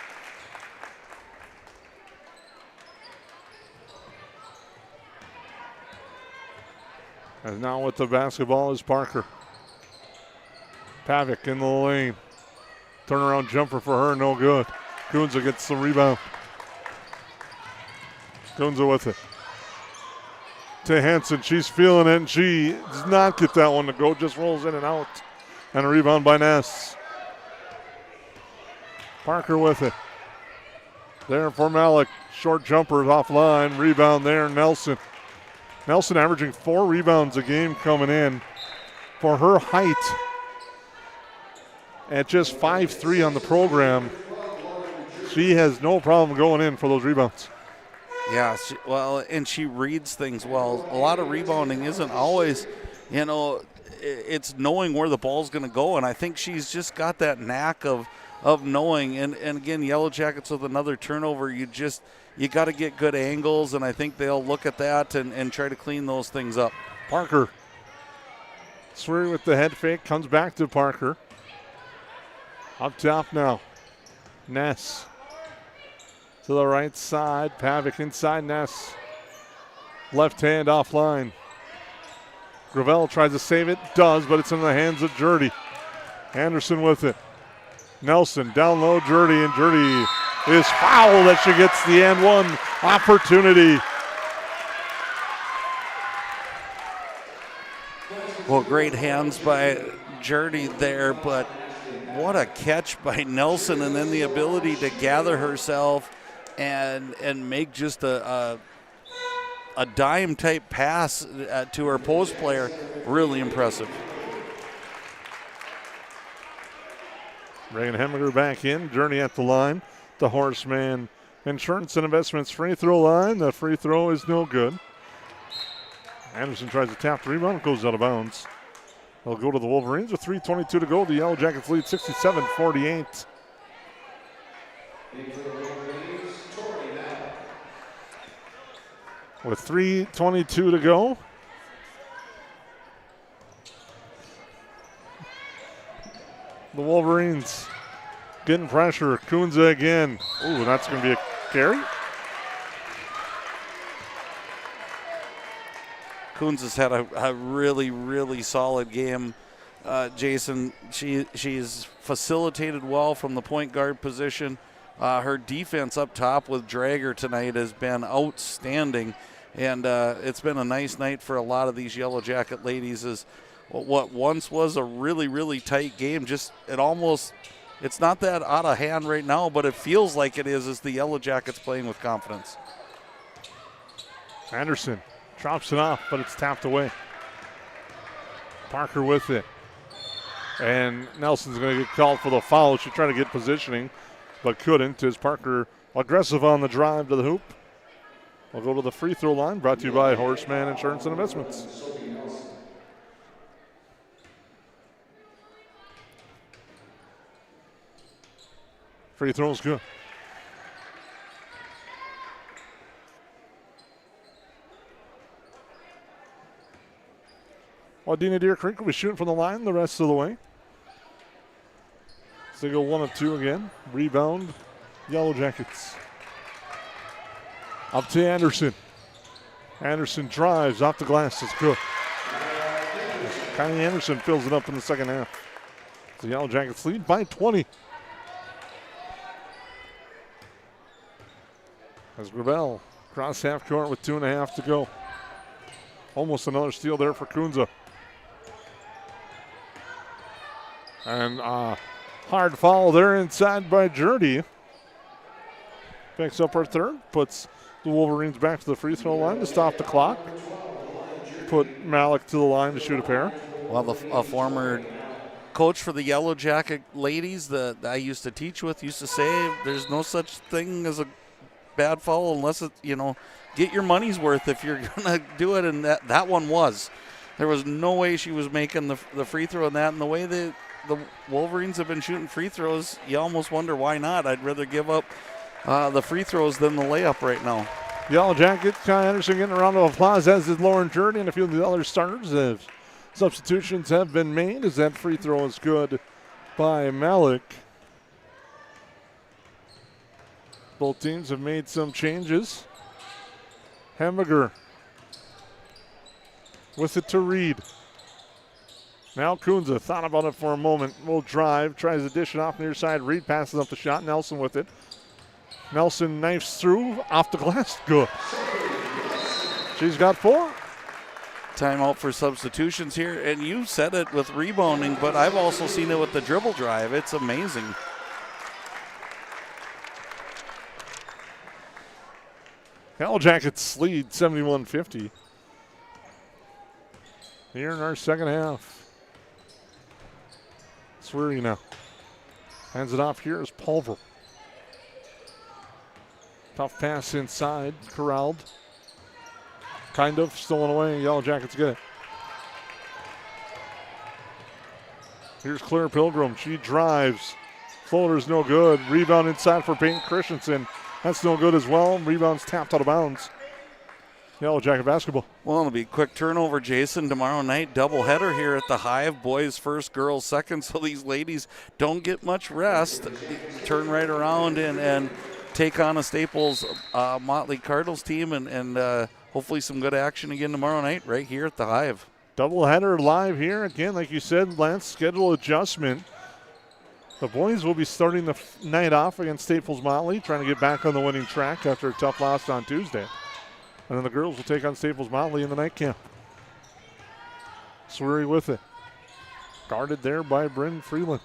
And now with the basketball is Parker. Pavic in the lane. Turnaround jumper for her, no good. Kunza gets the rebound. Kunza with it. To Hanson, she's feeling it, and she does not get that one to go, just rolls in and out. And a rebound by Ness. Parker with it. There for Malik. Short jumper offline. Rebound there, Nelson. Nelson averaging 4 rebounds a game coming in. For her height, at just 5'3" on the program, she has no problem going in for those rebounds. Yeah, and she reads things well. A lot of rebounding isn't always, it's knowing where the ball's going to go, and I think she's just got that knack of knowing. And again, Yellow Jackets with another turnover, you got to get good angles, and I think they'll look at that and try to clean those things up. Parker. Sweary with the head fake, comes back to Parker. Up top now. Ness. To the right side. Pavic inside Ness. Left hand offline. Gravel tries to save it. Does, but it's in the hands of Jurdy. Anderson with it. Nelson down low, Jurdy, and Jurdy is fouled as she gets the and one opportunity. Well, great hands by Jurdy there, but what a catch by Nelson, and then the ability to gather herself and make just a dime type pass to her post player. Really impressive. Reagan Hemminger back in. Journey at the line. The Horseman Insurance and Investments free throw line. The free throw is no good. Anderson tries to tap the rebound. Goes out of bounds. They'll go to the Wolverines with 3:22 to go. The Yellow Jackets lead 67-48. With 3:22 to go. The Wolverines getting pressure. Kunza again. Ooh, that's going to be a carry. Kunza's had a really, really solid game, Jason. She's facilitated well from the point guard position. Her defense up top with Drager tonight has been outstanding, and it's been a nice night for a lot of these Yellow Jacket ladies. Is what once was a really, really tight game. It's not that out of hand right now, but it feels like it is as the Yellow Jackets playing with confidence. Anderson drops it off, but it's tapped away. Parker with it. And Nelson's going to get called for the foul. She tried to get positioning, but couldn't, as Parker aggressive on the drive to the hoop. We'll go to the free throw line, brought to you by Horseman Insurance and Investments. Free throw's good. Wadena-Deer Creek will be shooting from the line the rest of the way. So they go 1 of 2 again. Rebound, Yellow Jackets. Up to Anderson. Anderson drives off the glass. It's good. Connie Anderson fills it up in the second half. The Yellow Jackets lead by 20. As Gravel cross half court with 2.5 to go. Almost another steal there for Kunza. And hard foul there inside by Jurdy. Picks up her third, puts the Wolverines back to the free throw line to stop the clock. Put Malik to the line to shoot a pair. Well, a former coach for the Yellow Jacket ladies that I used to teach with used to say there's no such thing as a bad foul unless it, get your money's worth if you're going to do it, and that one was. There was no way she was making the free throw in that, and the way that the Wolverines have been shooting free throws. You almost wonder why not. I'd rather give up the free throws than the layup right now. Yellow Jackets, Kai Anderson getting a round of applause, as is Lauren Jurdy and a few of the other starters. Substitutions have been made as that free throw is good by Malik. Both teams have made some changes. Hemmiger with it to Reed. Now Kunza thought about it for a moment. Will drive, tries to dish it off near side. Reed passes up the shot. Nelson with it. Nelson knifes through, off the glass. Good. She's got 4. Timeout for substitutions here. And you said it with rebounding, but I've also seen it with the dribble drive. It's amazing. Yellow Jackets lead 71-50. Here in our second half. Sweary now. Hands it off. Here is Pulver. Tough pass inside. Corralled. Kind of stolen away. Yellow Jackets get it. Here's Claire Pilgrim. She drives. Floater's no good. Rebound inside for Peyton Christensen. That's no good as well. Rebound's tapped out of bounds. Yellow Jacket basketball. Well, it'll be a quick turnover, Jason. Tomorrow night, doubleheader here at the Hive. Boys first, girls second. So these ladies don't get much rest. Turn right around and take on a Staples Motley Cardinals team and hopefully some good action again tomorrow night right here at the Hive. Doubleheader live here. Again, like you said, Lance, schedule adjustment. The boys will be starting the night off against Staples Motley, trying to get back on the winning track after a tough loss on Tuesday. And then the girls will take on Staples Motley in the night camp. Sweary with it. Guarded there by Bryn Freeland.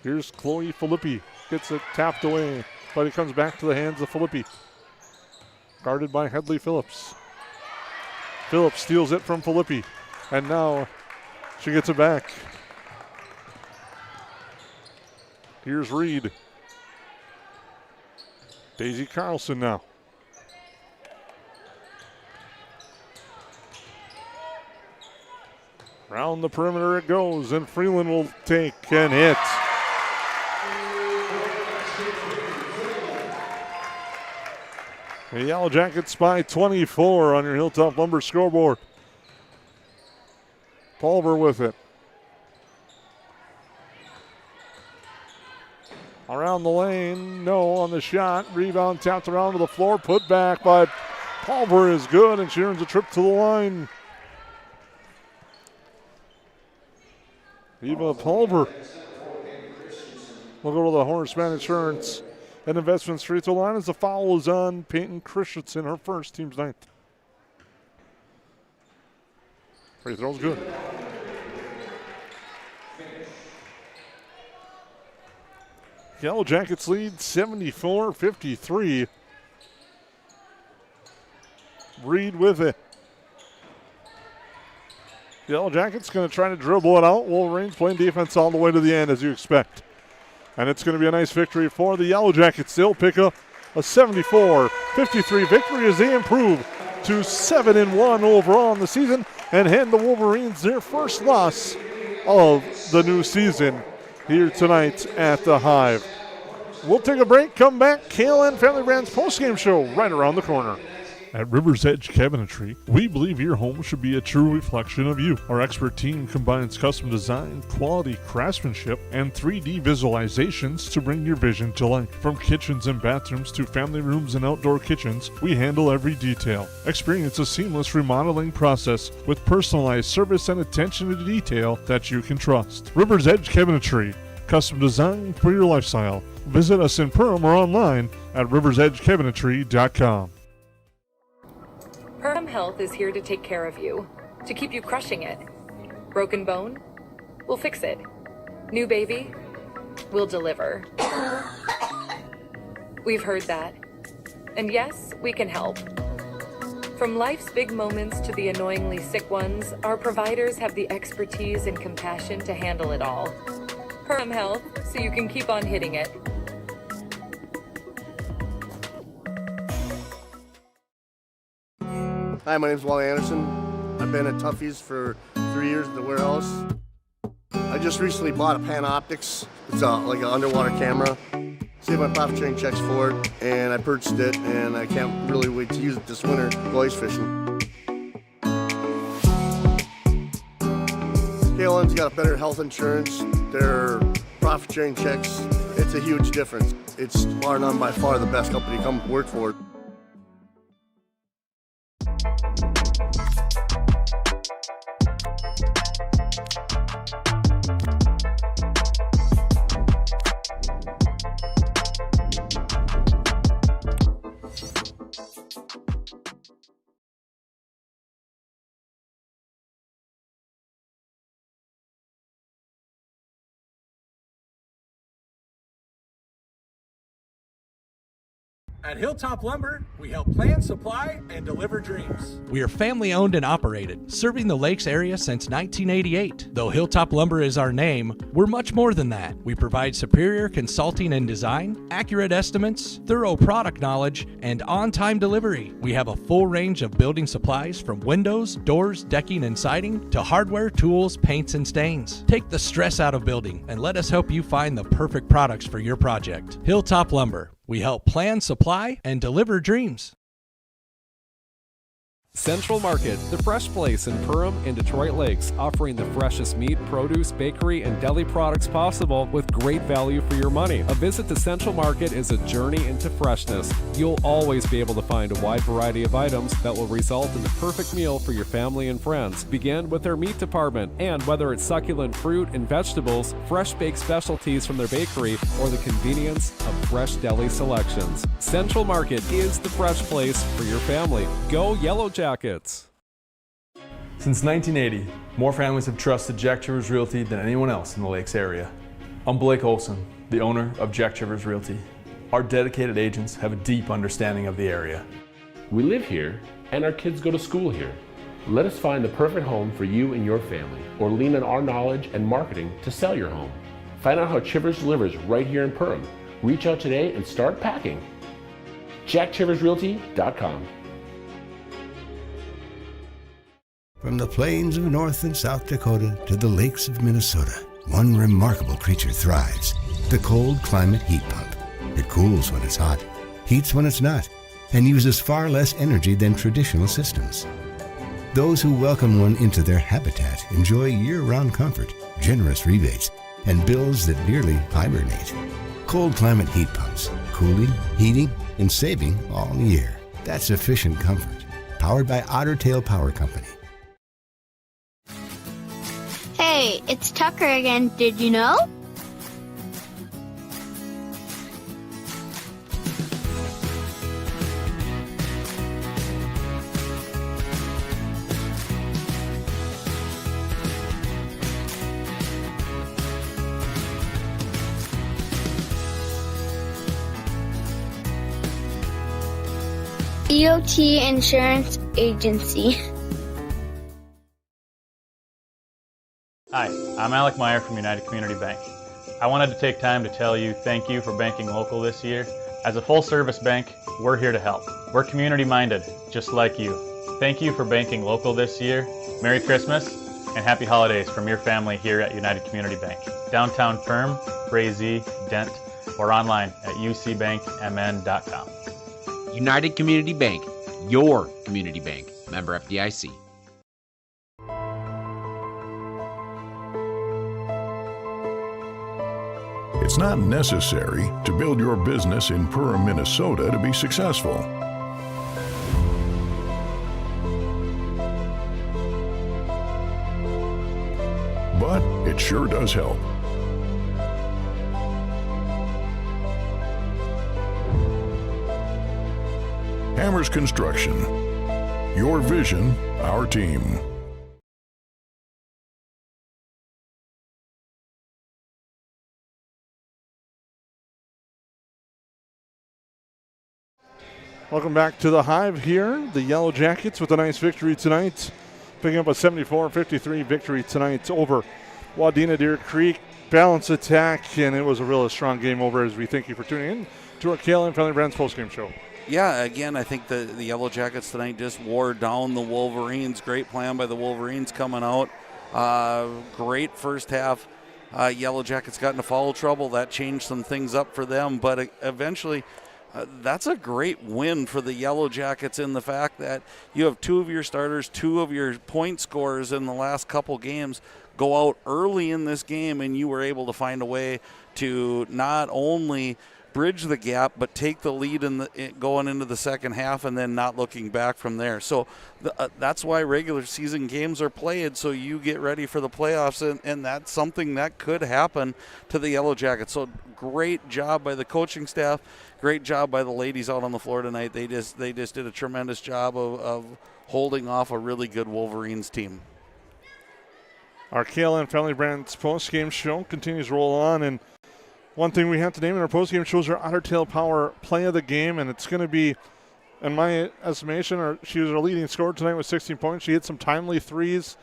Here's Chloe Filippi. Gets it tapped away, but it comes back to the hands of Filippi. Guarded by Headley Phillips. Phillips steals it from Filippi. And now she gets it back. Here's Reed. Daisy Carlson now. Round the perimeter it goes, and Freeland will take and hit. The Yellow Jackets by 24 on your Hilltop Lumber scoreboard. Pulver with it. Around the lane, no on the shot. Rebound tapped around to the floor, put back by Pulver is good, and she earns a trip to the line. Eva Pulver will go to the Horseman Insurance and Investments free throw line as the foul is on Peyton Christensen, her first, team's 9th. Free throw's good. Yellow Jackets lead 74-53. Reed with it. Yellow Jackets going to try to dribble it out. Wolverines playing defense all the way to the end, as you expect. And it's going to be a nice victory for the Yellow Jackets. They'll pick up a 74-53 victory as they improve to 7-1 overall in the season and hand the Wolverines their first loss of the new season here tonight at the Hive. We'll take a break, come back. KLN Family Brands postgame show right around the corner. At River's Edge Cabinetry, we believe your home should be a true reflection of you. Our expert team combines custom design, quality craftsmanship, and 3D visualizations to bring your vision to life. From kitchens and bathrooms to family rooms and outdoor kitchens, we handle every detail. Experience a seamless remodeling process with personalized service and attention to detail that you can trust. River's Edge Cabinetry, custom design for your lifestyle. Visit us in Perham or online at riversedgecabinetry.com. Perham Health is here to take care of you, to keep you crushing it. Broken bone? We'll fix it. New baby? We'll deliver. We've heard that. And yes, we can help. From life's big moments to the annoyingly sick ones, our providers have the expertise and compassion to handle it all. Perham Health, so you can keep on hitting it. Hi, my name's Wally Anderson. I've been at Tuffy's for 3 years at the warehouse. just recently bought a Panoptics. It's like an underwater camera. Saved my profit sharing checks for it, and I purchased it, and I can't really wait to use it this winter go ice fishing. KLM's got a better health insurance. Their profit sharing checks, it's a huge difference. It's bar none by far the best company to come work for. At Hilltop Lumber, we help plan, supply, and deliver dreams. We are family owned and operated, serving the Lakes area since 1988. Though Hilltop Lumber is our name, we're much more than that. We provide superior consulting and design, accurate estimates, thorough product knowledge, and on-time delivery. We have a full range of building supplies from windows, doors, decking, and siding to hardware, tools, paints, and stains. Take the stress out of building and let us help you find the perfect products for your project. Hilltop Lumber. We help plan, supply, and deliver dreams. Central Market, the fresh place in Perham and Detroit Lakes, offering the freshest meat, produce, bakery, and deli products possible with great value for your money. A visit to Central Market is a journey into freshness. You'll always be able to find a wide variety of items that will result in the perfect meal for your family and friends. Begin with their meat department, and whether it's succulent fruit and vegetables, fresh baked specialties from their bakery, or the convenience of fresh deli selections, Central Market is the fresh place for your family. Go Yellowjackets! Since 1980, more families have trusted Jack Chivers Realty than anyone else in the Lakes area. I'm Blake Olson, the owner of Jack Chivers Realty. Our dedicated agents have a deep understanding of the area. We live here and our kids go to school here. Let us find the perfect home for you and your family, or lean on our knowledge and marketing to sell your home. Find out how Chivers delivers right here in Perham. Reach out today and start packing. JackChiversRealty.com. From the plains of North and South Dakota to the lakes of Minnesota, one remarkable creature thrives, the cold climate heat pump. It cools when it's hot, heats when it's not, and uses far less energy than traditional systems. Those who welcome one into their habitat enjoy year-round comfort, generous rebates, and bills that nearly hibernate. Cold climate heat pumps, cooling, heating, and saving all year. That's efficient comfort, powered by Otter Tail Power Company. Hey, it's Tucker again, did you know? DOT Insurance Agency. Hi, I'm Alec Meyer from United Community Bank. I wanted to take time to tell you thank you for banking local this year. As a full-service bank, we're here to help. We're community-minded, just like you. Thank you for banking local this year. Merry Christmas and Happy Holidays from your family here at United Community Bank. Downtown Perham, Frazee, Dent, or online at ucbankmn.com. United Community Bank, your community bank. Member FDIC. It's not necessary to build your business in Perham, Minnesota to be successful. But it sure does help. Hammers Construction. Your vision, our team. Welcome back to the Hive here. The Yellowjackets with a nice victory tonight, picking up a 74-53 victory tonight over Wadena-Deer Creek. Balanced attack, and it was a really strong game over as we thank you for tuning in to our KLM Family Brands postgame show. Yeah, again, I think the Yellowjackets tonight just wore down the Wolverines. Great plan by the Wolverines coming out. Great first half. Yellow Jackets got into foul trouble. That changed some things up for them, but eventually that's a great win for the Yellow Jackets in the fact that you have two of your starters, two of your point scorers in the last couple games go out early in this game, and you were able to find a way to not only bridge the gap but take the lead going into the second half and then not looking back from there. So that's why regular season games are played, so you get ready for the playoffs, and that's something that could happen to the Yellow Jackets. So great job by the coaching staff, great job by the ladies out on the floor tonight. They just did a tremendous job of holding off a really good Wolverines team. Our KLN Family Brands post-game show continues to roll on, and one thing we have to name in our post-game shows our Otter Tail Power play of the game, and it's going to be, in my estimation, she was our leading scorer tonight with 16 points. She hit some timely threes.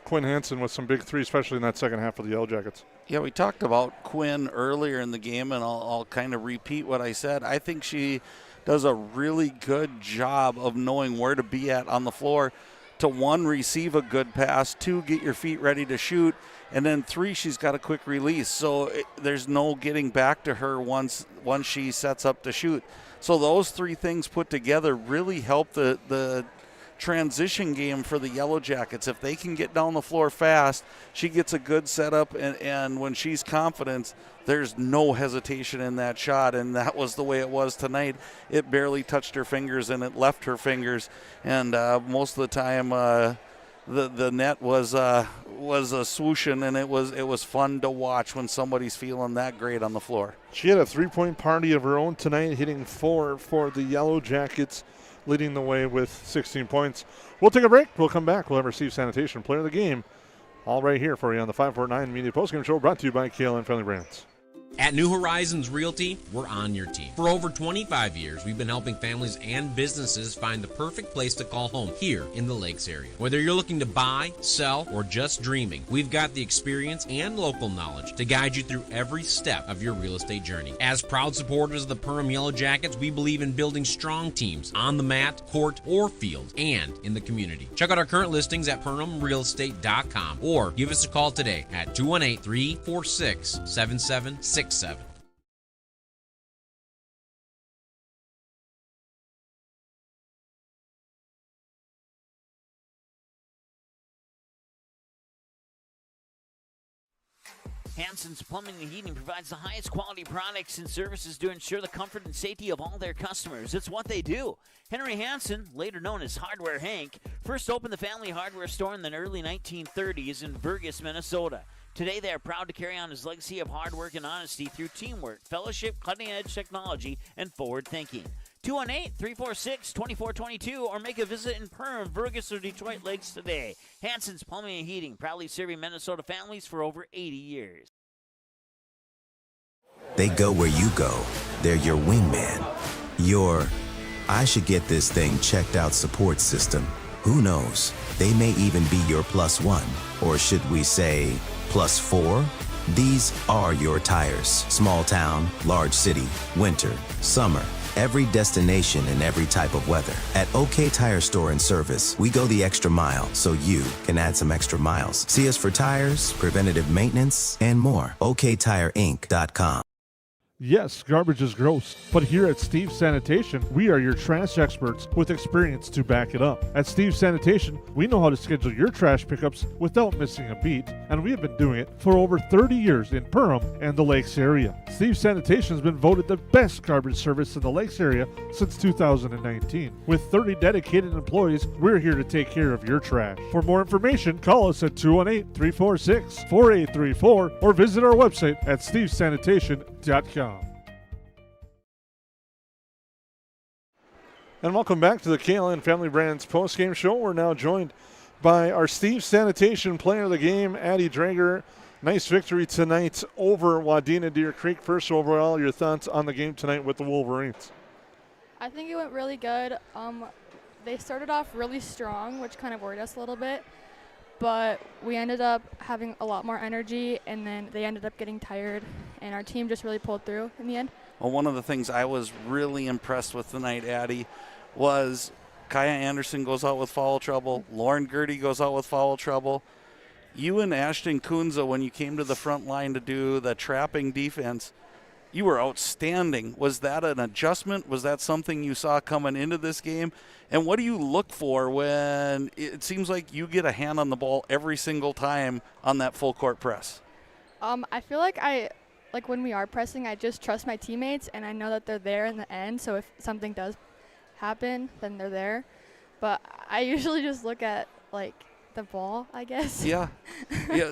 Quinn Hansen with some big threes, especially in that second half of the Yellow Jackets. Yeah, we talked about Quinn earlier in the game, and I'll kind of repeat what I said. I think she does a really good job of knowing where to be at on the floor to, one, receive a good pass, two, get your feet ready to shoot, and then three, she's got a quick release. So there's no getting back to her once she sets up to shoot. So those three things put together really help the transition game for the Yellow Jackets. If they can get down the floor fast, she gets a good setup, and when she's confident, there's no hesitation in that shot, and that was the way it was tonight. It barely touched her fingers, and it left her fingers, and most of the time the net was a swooshing, and it was fun to watch when somebody's feeling that great on the floor. She had a three-point party of her own tonight, hitting 4 for the Yellow Jackets, leading the way with 16 points. We'll take a break. We'll come back. We'll have our Steve Sanitation Player of the Game all right here for you on the 549 Media Postgame Show, brought to you by KLN Family Brands. At New Horizons Realty, we're on your team. For over 25 years, we've been helping families and businesses find the perfect place to call home here in the Lakes area. Whether you're looking to buy, sell, or just dreaming, we've got the experience and local knowledge to guide you through every step of your real estate journey. As proud supporters of the Perham Yellowjackets, we believe in building strong teams on the mat, court, or field, and in the community. Check out our current listings at PerhamRealEstate.com or give us a call today at 218-346-7767. Hansen's Plumbing and Heating provides the highest quality products and services to ensure the comfort and safety of all their customers. It's what they do. Henry Hansen, later known as Hardware Hank, first opened the family hardware store in the early 1930s in Burgess, Minnesota. Today, they are proud to carry on his legacy of hard work and honesty through teamwork, fellowship, cutting-edge technology, and forward thinking. 218-346-2422 or make a visit in Perham, Burgess, or Detroit Lakes today. Hansen's Plumbing and Heating, proudly serving Minnesota families for over 80 years. They go where you go. They're your wingman. Your, I should get this thing checked out support system. Who knows? They may even be your +1. Or should we say +4? These are your tires. Small town, large city, winter, summer. Every destination and every type of weather. At OK Tire Store and Service, we go the extra mile so you can add some extra miles. See us for tires, preventative maintenance, and more. OKTireInc.com. Yes, garbage is gross, but here at Steve Sanitation, we are your trash experts with experience to back it up. At Steve Sanitation, we know how to schedule your trash pickups without missing a beat, and we have been doing it for over 30 years in Perham and the Lakes area. Steve Sanitation has been voted the best garbage service in the Lakes area since 2019. With 30 dedicated employees, we're here to take care of your trash. For more information, call us at 218-346-4834 or visit our website at stevesanitation.com. And welcome back to the KLN Family Brands post-game show. We're now joined by our Steve Sanitation Player of the Game, Addie Drager. Nice victory tonight over Wadena-Deer Creek. First overall, your thoughts on the game tonight with the Wolverines? I think it went really good. They started off really strong, which kind of worried us a little bit. But we ended up having a lot more energy, and then they ended up getting tired, and our team just really pulled through in the end. Well, one of the things I was really impressed with tonight, Addie, was Kaya Anderson goes out with foul trouble. Lauren Gertie goes out with foul trouble. you and Ashton Kunza, when you came to the front line to do the trapping defense, you were outstanding. Was that an adjustment? Was that something you saw coming into this game? And what do you look for when it seems like you get a hand on the ball every single time on that full court press? I feel like when we are pressing, I just trust my teammates, and I know that they're there in the end. So if something does happen, then they're there. But I usually just look at the ball, I guess. Yeah.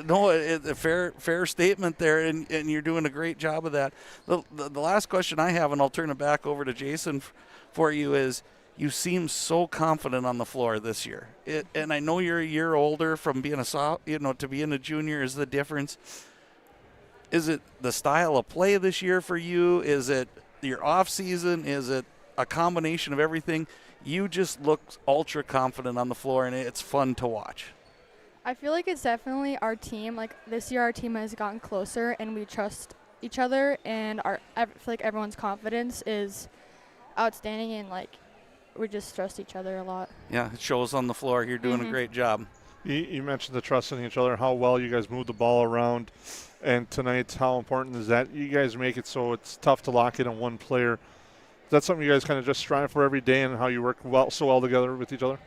No, a fair statement there, and you're doing a great job of that. The last question I have, and I'll turn it back over to Jason for you, is you seem so confident on the floor this year. And I know you're a year older from being to being a junior is the difference. Is it the style of play this year for you? Is it your off season? Is it a combination of everything? You just look ultra confident on the floor, and it's fun to watch. I feel like it's definitely our team. This year, our team has gotten closer, and we trust each other, and I feel like everyone's confidence is outstanding, and we just trust each other a lot. Yeah, it shows on the floor. You're doing a great job. You mentioned the trust in each other, how well you guys move the ball around, and tonight, how important is that? You guys make it so it's tough to lock in on one player. Is that something you guys kind of just strive for every day, and how you work so well together with each other?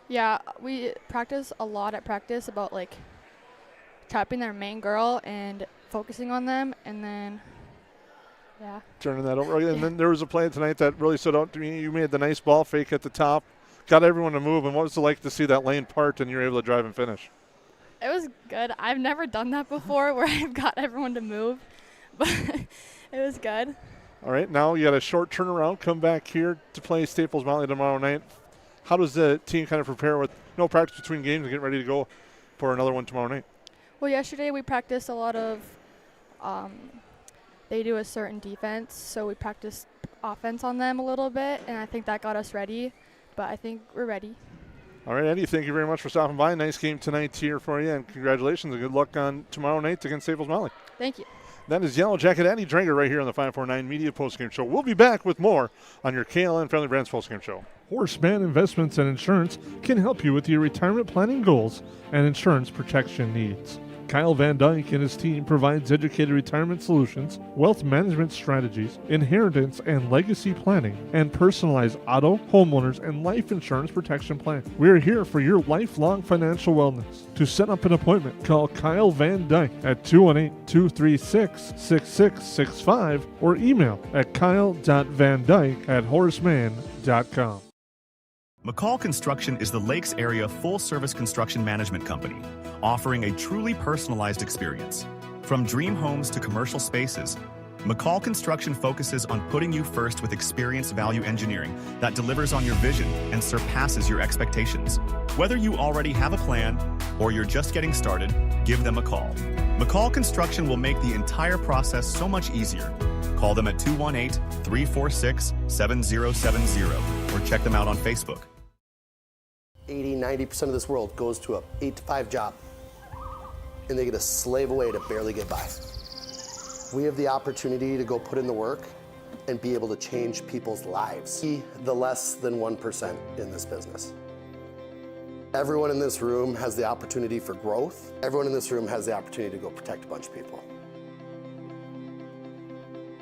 Yeah, we practice a lot at practice about trapping their main girl and focusing on them, and then turning that over. And then there was a play tonight that really stood out to me. You made the nice ball fake at the top, got everyone to move, and what was it like to see that lane part and you were able to drive and finish? It was good. I've never done that before where I've got everyone to move, but it was good. All right, now you got a short turnaround, come back here to play Staples Mountain tomorrow night. How does the team kind of prepare with no practice between games and get ready to go for another one tomorrow night? Well, yesterday we practiced a lot of they do a certain defense, so we practiced offense on them a little bit, and I think that got us ready, but I think we're ready. All right, Eddie, thank you very much for stopping by. Nice game tonight here for you, and congratulations and good luck on tomorrow night against Staples Mountain. Thank you. That is Yellow Jacket Eddie Drager right here on the 549 Media Postgame Show. We'll be back with more on your KLN Family Brands Postgame Show. Horseman Investments and Insurance can help you with your retirement planning goals and insurance protection needs. Kyle Van Dyke and his team provides educated retirement solutions, wealth management strategies, inheritance and legacy planning, and personalized auto, homeowners, and life insurance protection plan. We are here for your lifelong financial wellness. To set up an appointment, call Kyle Van Dyke at 218-236-6665 or email at kyle.vandyke@horseman.com. McCall Construction is the Lakes Area full-service construction management company, offering a truly personalized experience. From dream homes to commercial spaces, McCall Construction focuses on putting you first with experienced value engineering that delivers on your vision and surpasses your expectations. Whether you already have a plan or you're just getting started, give them a call. McCall Construction will make the entire process so much easier. Call them at 218-346-7070 or check them out on Facebook. 80-90% of this world goes to a 8-to-5 job, and they get to slave away to barely get by. We have the opportunity to go put in the work and be able to change people's lives. Be the less than 1% in this business. Everyone in this room has the opportunity for growth. Everyone in this room has the opportunity to go protect a bunch of people.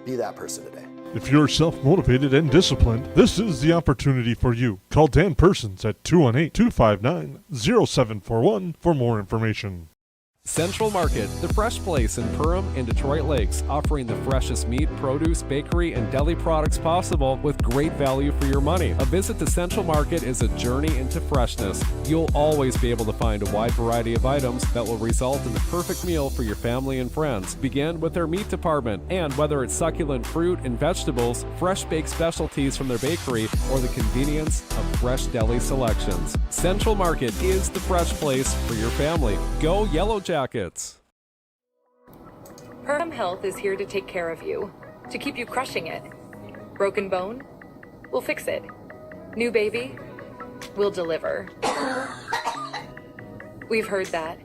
Be that person today. If you're self-motivated and disciplined, this is the opportunity for you. Call Dan Persons at 218-259-0741 for more information. Central Market, the fresh place in Perham and Detroit Lakes, offering the freshest meat, produce, bakery, and deli products possible with great value for your money. A visit to Central Market is a journey into freshness. You'll always be able to find a wide variety of items that will result in the perfect meal for your family and friends. Begin with their meat department, and whether it's succulent fruit and vegetables, fresh baked specialties from their bakery, or the convenience of fresh deli selections, Central Market is the fresh place for your family. Go Yellowjackets! Perham Health is here to take care of you, to keep you crushing it. Broken bone? We'll fix it. New baby? We'll deliver. We've heard that.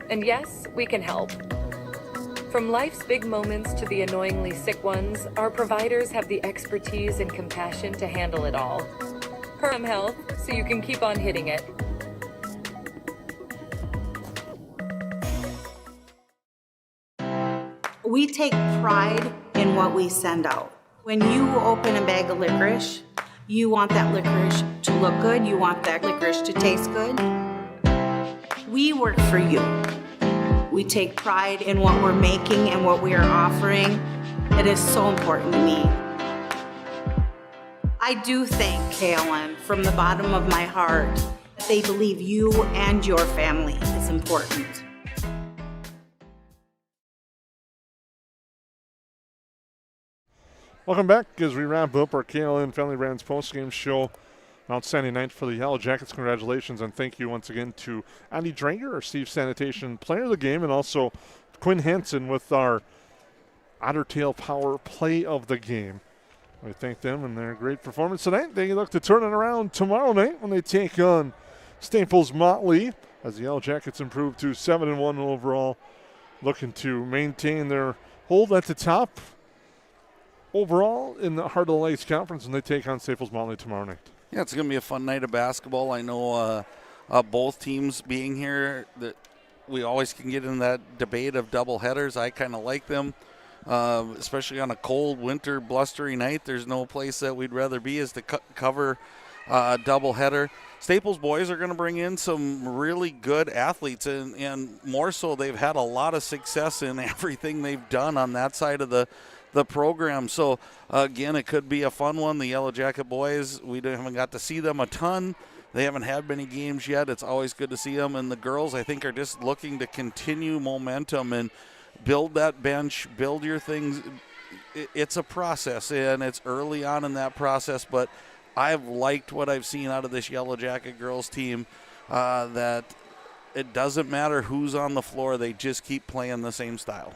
And yes, we can help. From life's big moments to the annoyingly sick ones, our providers have the expertise and compassion to handle it all. Perham Health, so you can keep on hitting it. We take pride in what we send out. When you open a bag of licorice, you want that licorice to look good, you want that licorice to taste good. We work for you. We take pride in what we're making and what we are offering. It is so important to me. I do thank KLN from the bottom of my heart. They believe you and your family is important. Welcome back as we wrap up our KLN Family Brands postgame show. An outstanding night for the Yellow Jackets. Congratulations and thank you once again to Andy Dranger, our Steve Sanitation player of the game, and also Quinn Hansen with our Otter Tail Power play of the game. We thank them and their great performance tonight. They look to turn it around tomorrow night when they take on Staples Motley as the Yellow Jackets improve to 7-1 overall, looking to maintain their hold at the top overall in the Heart of the Lakes Conference when they take on Staples Motley tomorrow night. Yeah, it's going to be a fun night of basketball. I know both teams being here, that we always can get in that debate of double headers. I kind of like them, especially on a cold, winter, blustery night. There's no place that we'd rather be is to cover a double header. Staples boys are going to bring in some really good athletes, and more so they've had a lot of success in everything they've done on that side of the program. So, again, it could be a fun one. The Yellow Jacket boys, we haven't got to see them a ton. They haven't had many games yet. It's always good to see them. And the girls, I think, are just looking to continue momentum and build that bench, build your things. It's a process, and it's early on in that process, but I've liked what I've seen out of this Yellow Jacket girls team, that it doesn't matter who's on the floor. They just keep playing the same style.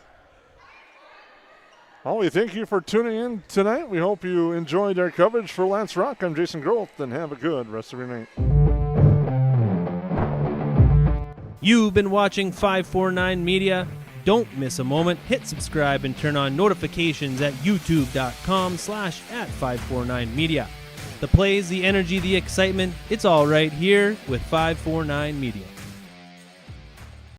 Well, we thank you for tuning in tonight. We hope you enjoyed our coverage. For Lance Rock, I'm Jason Groth, and have a good rest of your night. You've been watching 549 Media. Don't miss a moment. Hit subscribe and turn on notifications at youtube.com/@549media. The plays, the energy, the excitement, it's all right here with 549 Media.